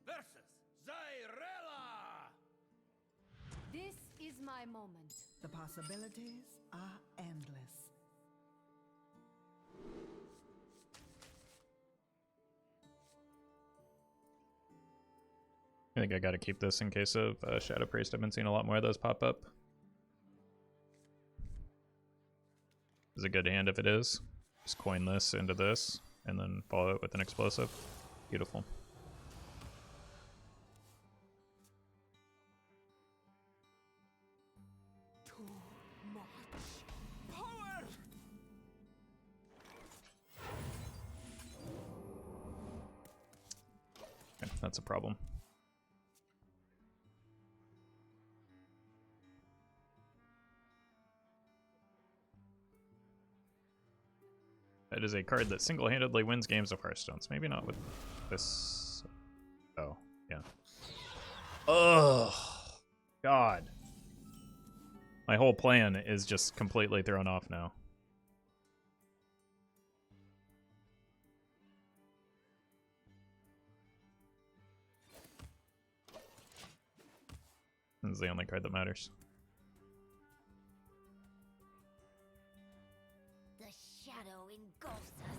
versus Zyrella. This is my moment. The possibilities are endless. I think I gotta keep this in case of Shadow Priest. I've been seeing a lot more of those pop up. Is a good hand if it is. Just coin this into this, and then follow it with an explosive. Beautiful. Too much power. Okay, that's a problem. That is a card that single-handedly wins games of Hearthstones. Maybe not with this. Oh, yeah. Ugh. God. My whole plan is just completely thrown off now. This is the only card that matters. The shadow engulfs us.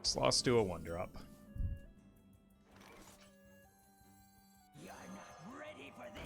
Just lost to a 1-drop. You're not ready for this.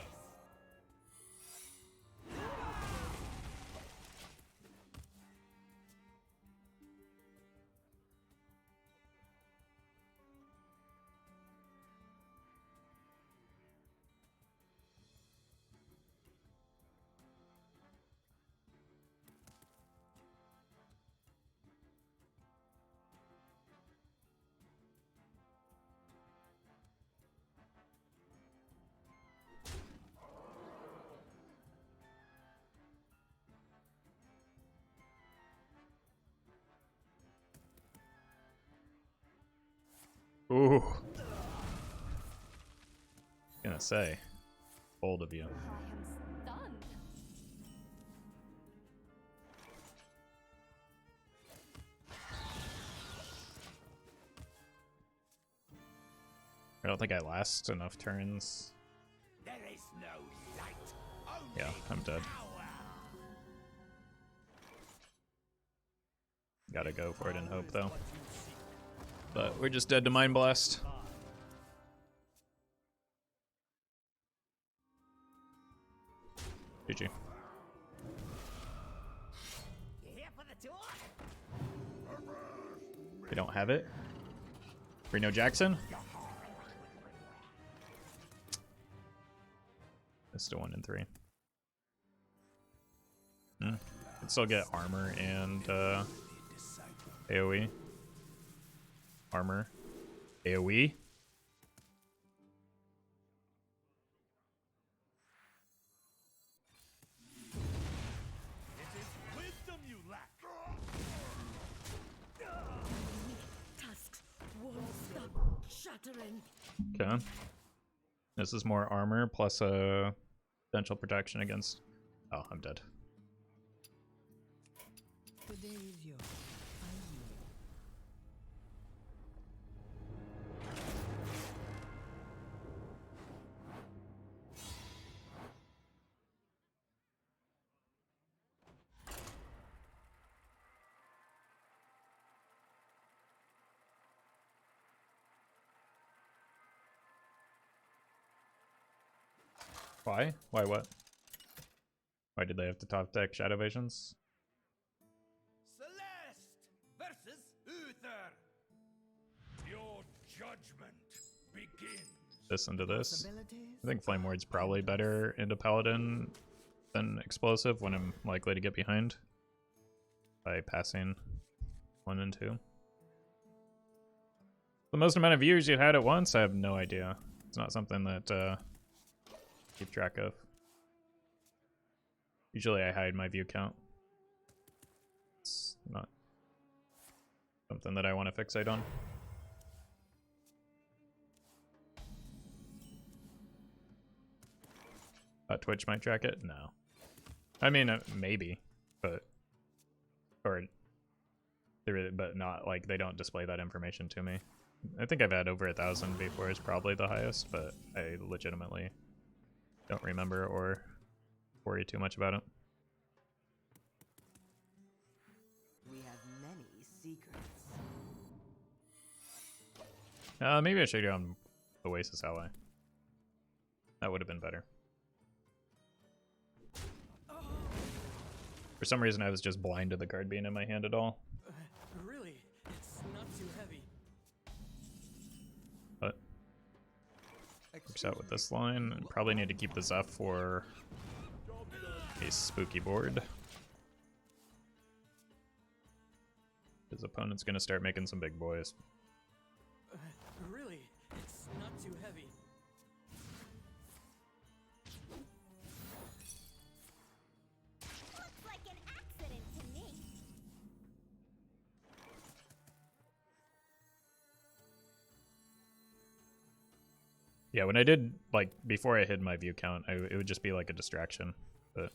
Ooh. Gonna say, bold of you. I am stunned. I don't think I last enough turns. There is no light. Only Yeah, I'm dead. power. Gotta go for it and hope though. What you seek. But we're just dead to Mind Blast. GG. You here for the tour? We don't have it. Reno Jackson. It's still 1 and 3. Can still get armor and AoE. Armor. AoE. It is wisdom you lack. Tusks won't stop shattering. Okay. This is more armor plus a potential protection against. Oh, I'm dead. Today is yours. Why? Why what? Why did they have to top deck Shadow Visions? Celeste versus Uther. Your judgment begins. This into this. Possibilities? I think Flame Ward's probably better into Paladin than Explosive when I'm likely to get behind by passing 1 and 2. The most amount of viewers you had at once? I have no idea. It's not something that keep track of. Usually I hide my view count. It's not something that I want to fixate on. Twitch might track it? No. I mean, maybe, but but not like they don't display that information to me. I think I've had over 1,000 before is probably the highest, but I legitimately don't remember or worry too much about it. We have many secrets. Maybe I should go on Oasis Ally. That would have been better. For some reason, I was just blind to the card being in my hand at all. Really? It's not too heavy. But works out with this line. And probably need to keep this up for a spooky board. His opponent's gonna start making some big boys. Really? It's not too heavy. Looks like an accident to me. Yeah, when I did, like, before I hid my view count, it would just be like a distraction, but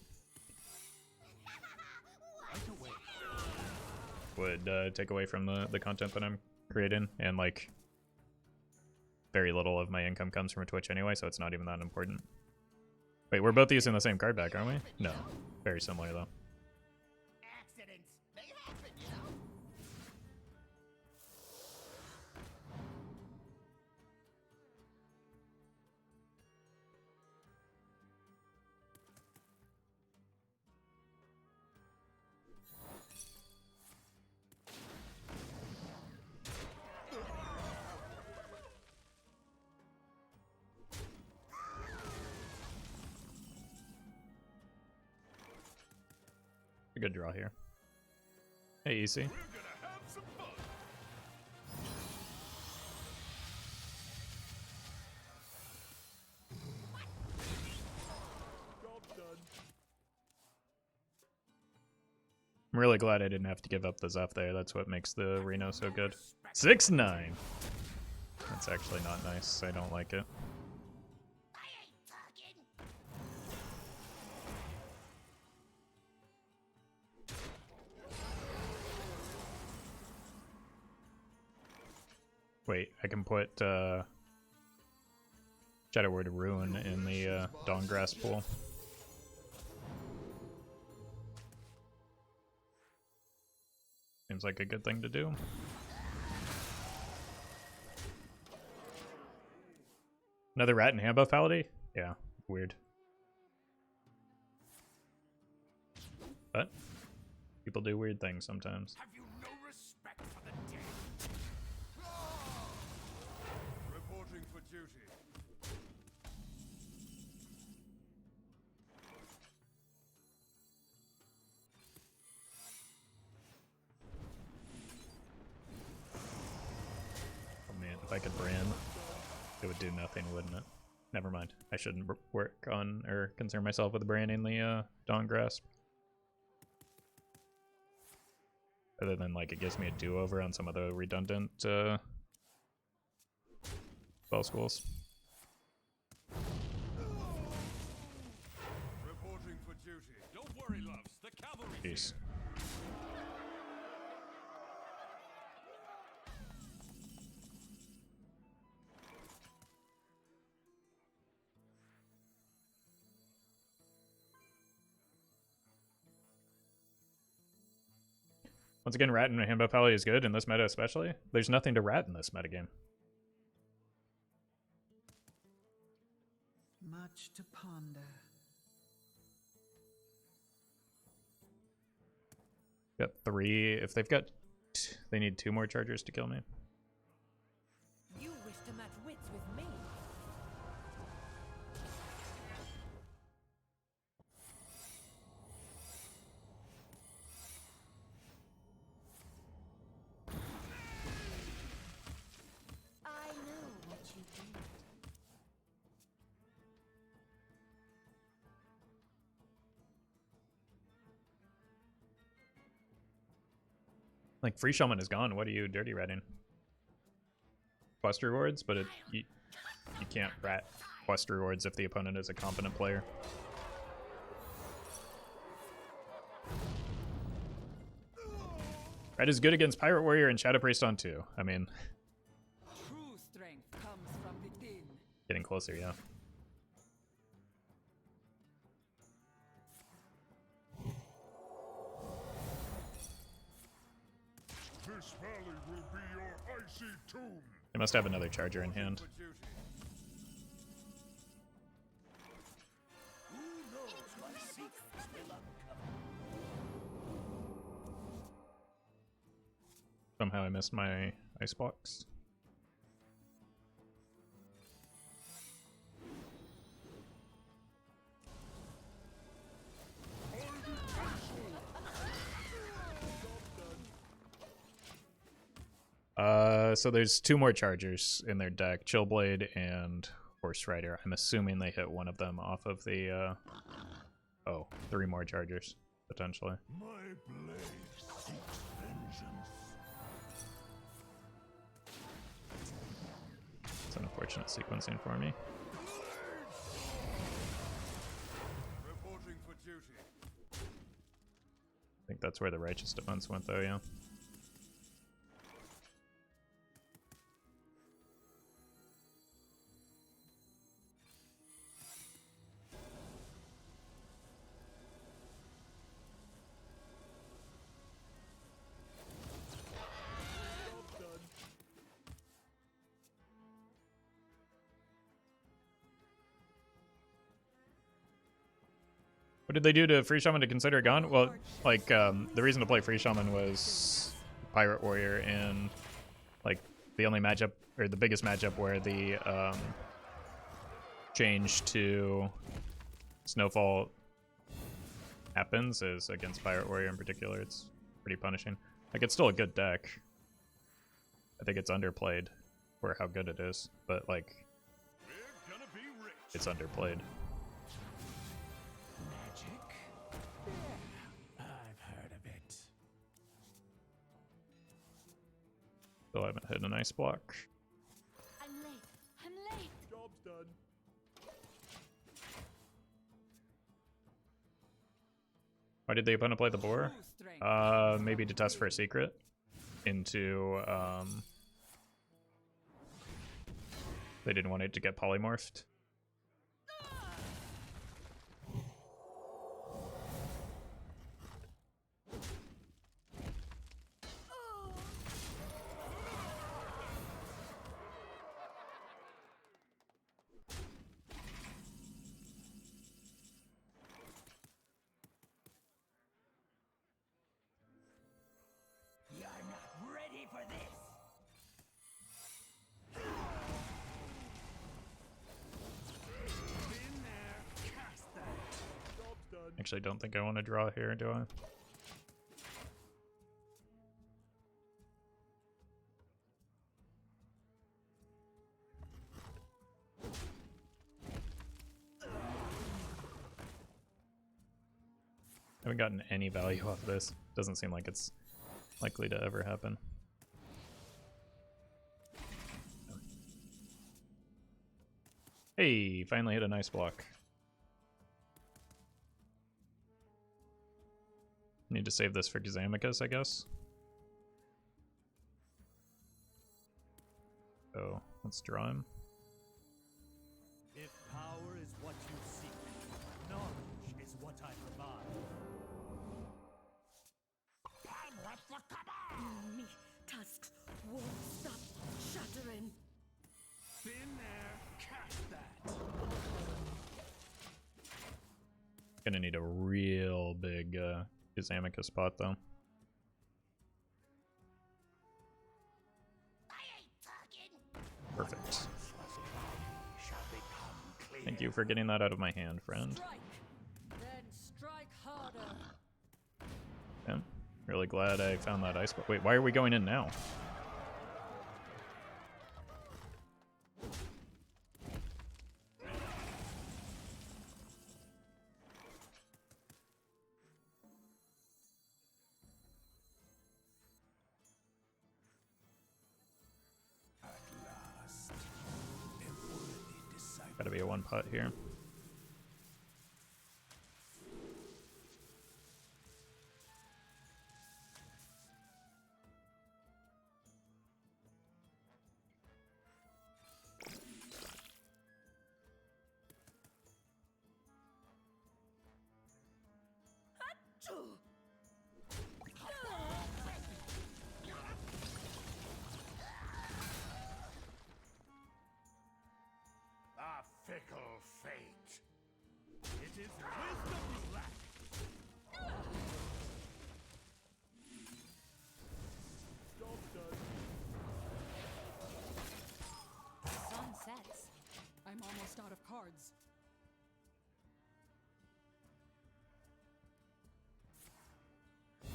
would take away from the content that I'm creating, and like very little of my income comes from Twitch anyway, so it's not even that important. Wait, we're both using the same card back, aren't we? No. Very similar though. Accidents, they happen, you know. A good draw here. Hey, EC. We're gonna have some fun. Job done. I'm really glad I didn't have to give up the Zeph there. That's what makes the Reno so good. 6-9. That's actually not nice. I don't like it. I ain't talking. Wait, I can put Shadow Word Ruin in the Dawngrasp pool. Seems like a good thing to do. Another rat in hand buff Valet? Yeah, weird. But people do weird things sometimes. Have you no respect for the dead? Reporting for duty. Oh man, if I could Brann, it would do nothing, wouldn't it? Never mind. I shouldn't work on or concern myself with Branning the Dawngrasp. Other than like it gives me a do-over on some of the redundant spell schools. Reporting for duty. Don't worry, loves. The cavalry. Jeez. Once again, rat in Handbuff Alley is good in this meta especially. There's nothing to rat in this metagame. Much to ponder. Got 3. If they've got... They need 2 more chargers to kill me. You wish to match wits with me? I know what you did. Like, free shaman is gone. What are you dirty ratting? Quest rewards, but you can't rat quest rewards if the opponent is a competent player. Rat is good against Pirate Warrior and Shadow Priest on 2. I mean, True strength comes from within. getting closer, yeah. This valley will be your icy tomb. They must have another charger in hand. For duty. Who knows what secrets will uncover? Somehow I missed my icebox. So there's 2 more chargers in their deck, Chillblade and Horse Rider. I'm assuming they hit one of them off of the, oh, 3 more chargers, potentially. My blade seeks vengeance. It's an unfortunate sequencing for me. Reporting for duty. I think that's where the Righteous Defense went though, yeah. What did they do to Free Shaman to consider it gone? Well, like, the reason to play Free Shaman was Pirate Warrior, and, like, the only matchup, or the biggest matchup where the, change to Snowfall happens is against Pirate Warrior in particular. It's pretty punishing. Like, it's still a good deck. I think it's underplayed for how good it is, but, like, We're gonna be rich. it's underplayed. Magic? Yeah, I've heard of it. Still haven't hit an ice block. A Why did the opponent play the boar? Maybe to test for a secret into, they didn't want it to get polymorphed. Actually, don't think I want to draw here, do I? Haven't gotten any value off this. Doesn't seem like it's likely to ever happen. Hey, finally hit a nice block. Need to save this for Kazakus, I guess. So let's draw him. If power is what you seek, knowledge is what I provide. I'm with the Kabal! Me, tusks won't stop shattering. Thin air, cast that. Gonna need a real big Kazakus spot though. I ain't talking. Perfect. Thank you for getting that out of my hand, friend. Strike, then strike harder. Yeah, really glad I found that ice block. Wait, why are we going in now? Gotta be a one pot here. A fickle fate. It is wisdom you lack. Job done. Sun sets. I'm almost out of cards. I'll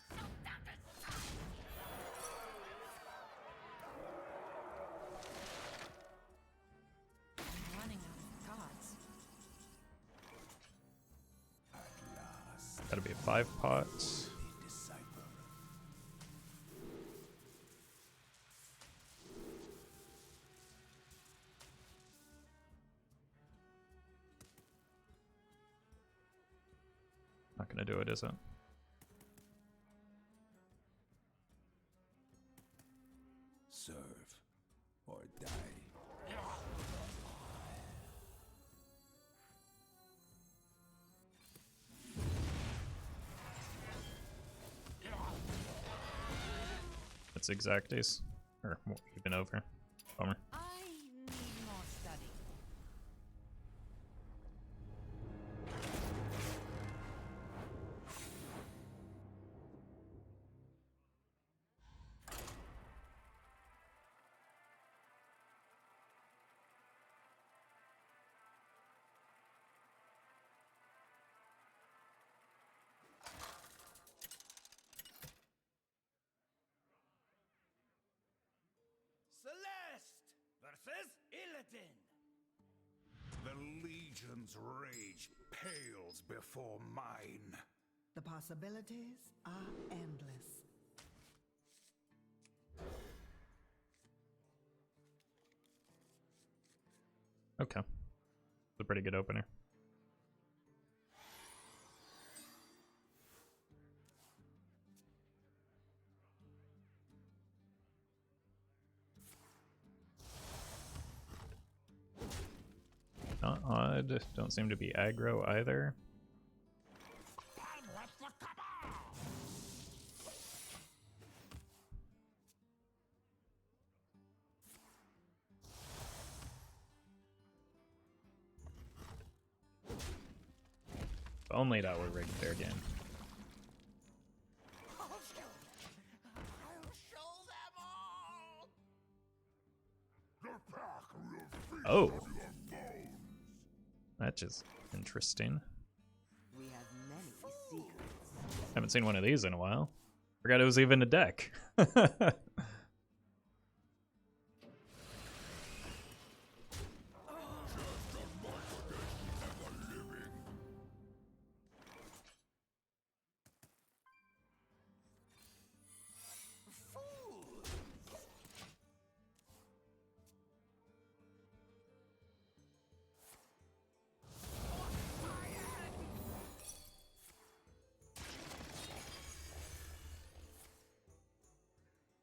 cut you down to size. I'm running out of cards. Gotta be a 5-pot. Not gonna do it, is it? Serve or die. It's exact days. Or even over. Bummer. I need more study. Celeste versus Illidan. The Legion's rage pales before mine. The possibilities are endless. Okay. It's a pretty good opener. odd. Don't seem to be aggro either. If only that were rigged fair game. Oh, that's just interesting. We have many secrets. Haven't seen one of these in a while. Forgot it was even a deck.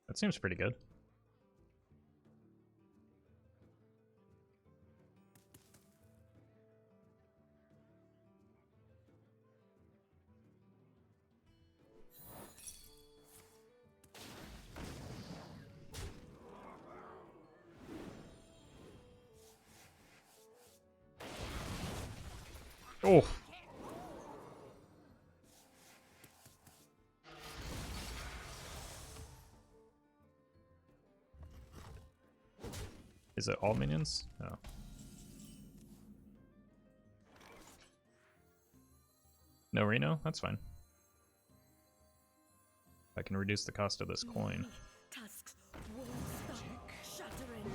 That seems pretty good. Oh. Is it all minions? No. No Reno? That's fine. I can reduce the cost of this coin. Tusks won't stop shattering.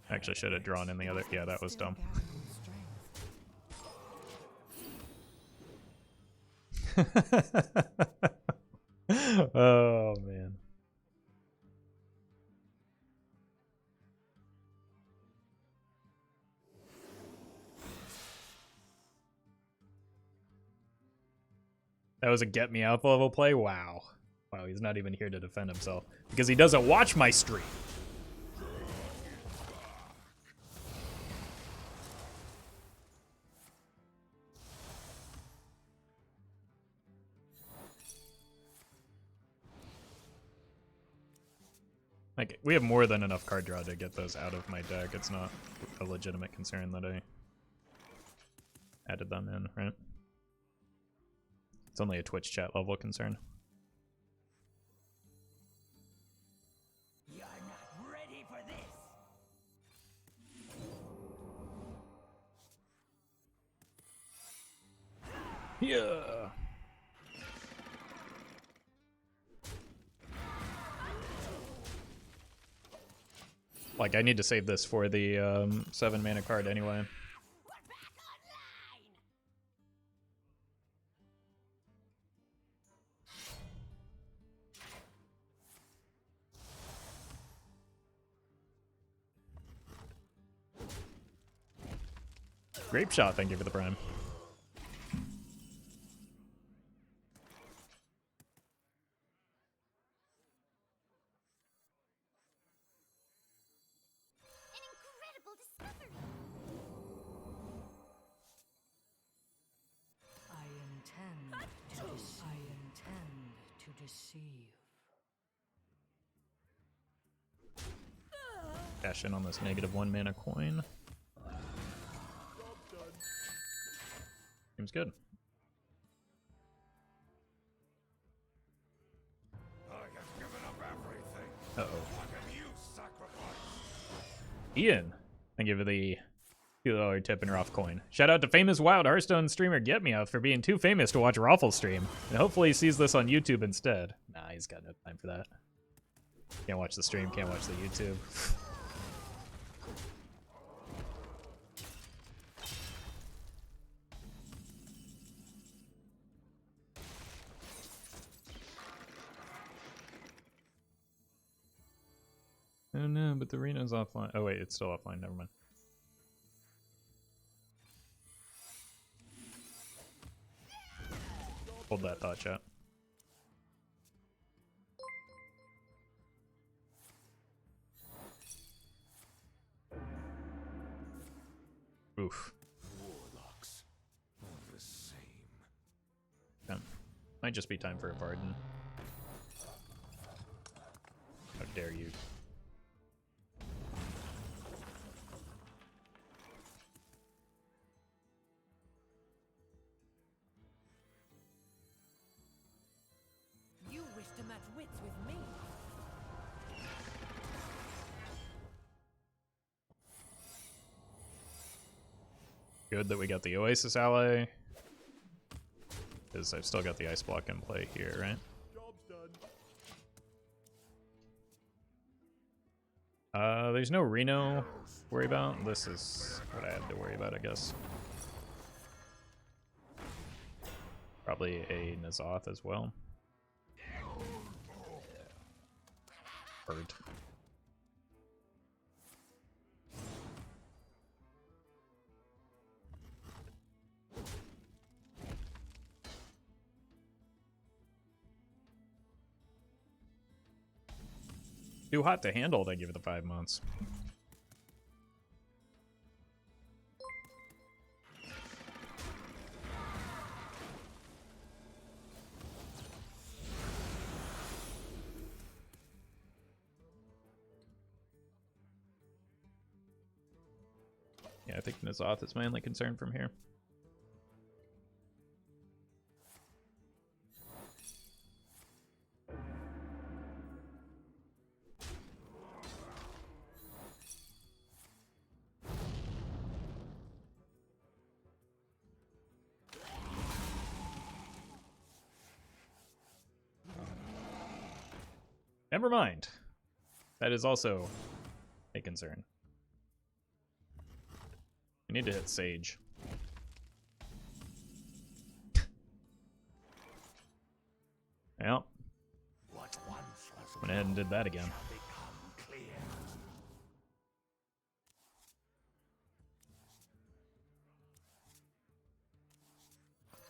Actually, should have drawn in the other. Yeah, that was dumb. Oh, man. That was a get me out level play? Wow. Wow, he's not even here to defend himself. Because he doesn't watch my stream. Like, we have more than enough card draw to get those out of my deck. It's not a legitimate concern that I added them in, right? It's only a Twitch chat level concern. You're not ready for this. Yeah. Like, I need to save this for the 7 mana card anyway. We're back online. Grape shot, thank you for the prime. An incredible discovery. I intend to deceive. Cash in on this -1 mana coin. Seems good. I have given up everything. Uh-oh. What have you sacrificed? Ian, thank you for the $2 tip and Roff coin. Shout out to famous Wild Hearthstone streamer Get Me Out for being too famous to watch Roffle stream. And hopefully he sees this on YouTube instead. Nah, he's got no time for that. Can't watch the stream, can't watch the YouTube. Oh no, but the Reno's offline. Oh wait, it's still offline, never mind. Hold that thought, chat. Ooh. Oof. Warlocks are the same. Yeah. Might just be time for a pardon. How dare you? You wish to match wits with me? Good that we got the Oasis Ally. Because I've still got the ice block in play here, right? Job's done. There's no Reno to worry about. This is what I had to worry about, I guess. Probably a N'Zoth as well. Bird. Too hot to handle to give it the 5 months. Yeah, I think N'Zoth is my only concern from here. Never mind. That is also a concern. We need to hit Sayge. Well, went ahead and did that again.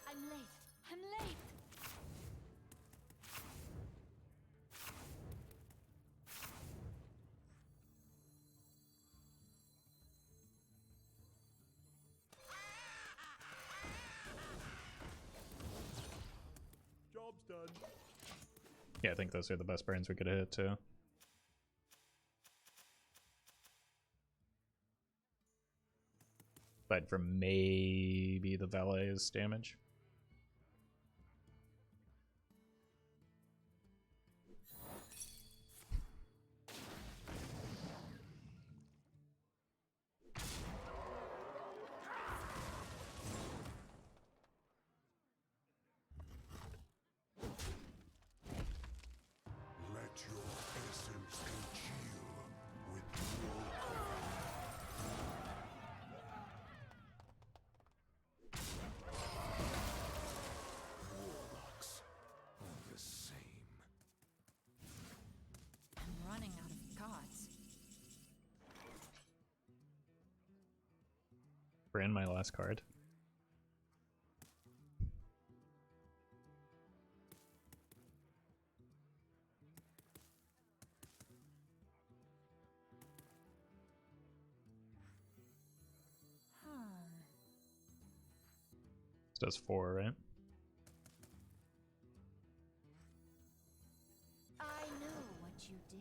I'm late. I'm late. Job's done. Yeah, I think those are the best burns we could hit too. Aside from maybe the Valet's damage. Let your essence congeal with your warlocks are the same. I'm running out of gods. Brann my last card. This does 4, right? I know what you did.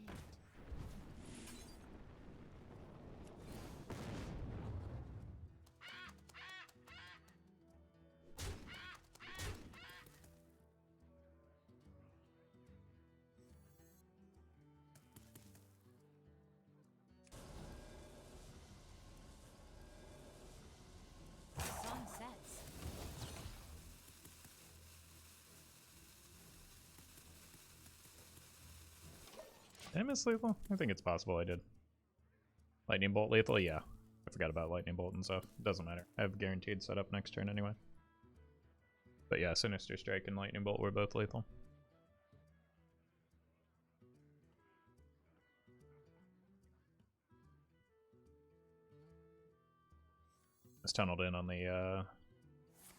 Sun sets. Did I miss lethal? I think it's possible I did. Lightning bolt lethal? Yeah. I forgot about lightning bolt and stuff. Doesn't matter. I have guaranteed setup next turn anyway. But yeah, Sinister Strike and lightning bolt were both lethal. It's tunneled in on the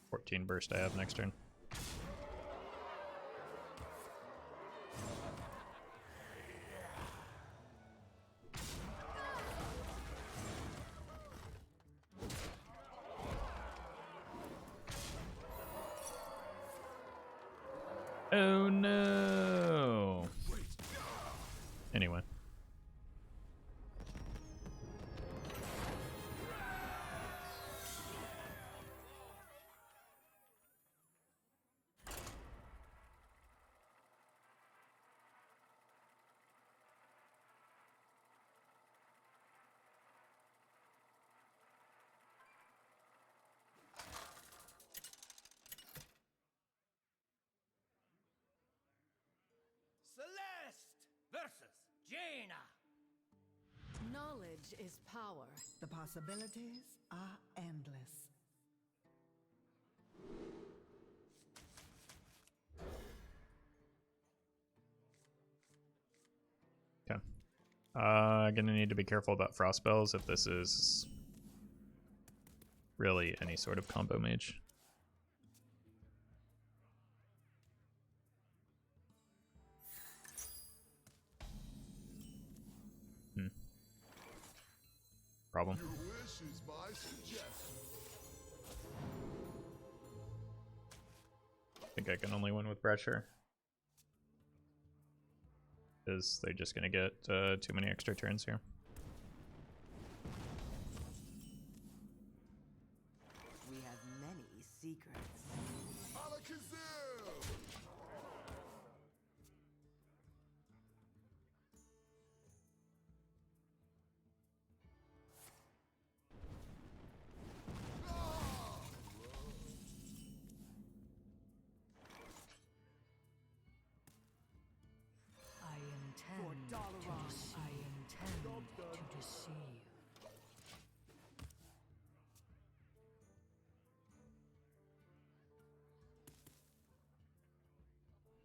14 burst I have next turn. Oh no. Anyway. Celeste versus Jaina. Knowledge is power. The possibilities are endless. Okay. Gonna need to be careful about frost spells if this is really any sort of combo mage. Problem. Your wish is my suggestion. I think I can only win with pressure. Because they're just gonna get too many extra turns here. We have many secrets. Alakazam! I intend to deceive.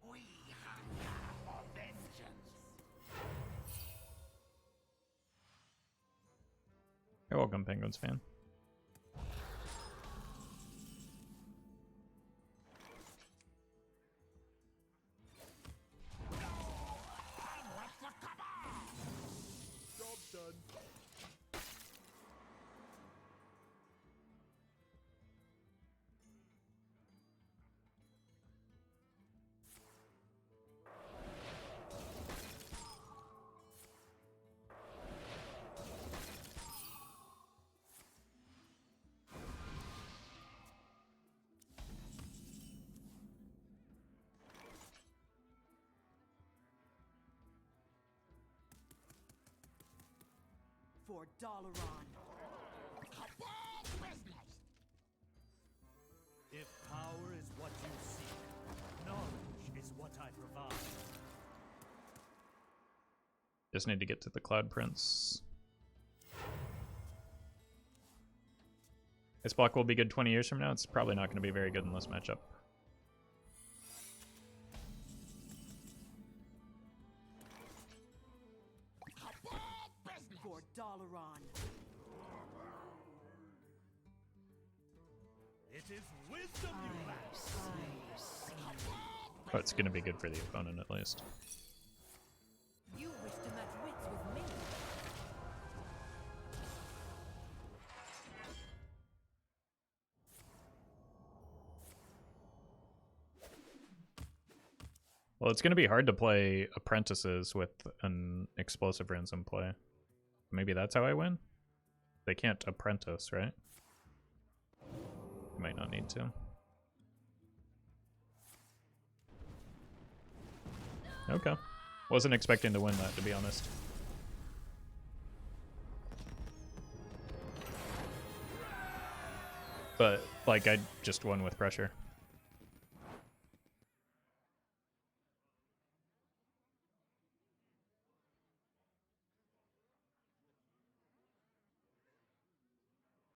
We hunger for vengeance. You're welcome, Penguins fan. Job done. For Dalaran. Bad business. If power is what you seek, knowledge is what I provide. Just need to get to the Cloud Prince. This block will be good 20 years from now. It's probably not going to be very good in this matchup. Bad business. For Dalaran. It is wisdom you lack. But it's going to be good for the opponent at least. You wish to match wits with me. Well, it's going to be hard to play apprentices with an explosive ransom play. Maybe that's how I win? They can't apprentice, right? You might not need to. Okay. Wasn't expecting to win that, to be honest. But, like, I just won with pressure.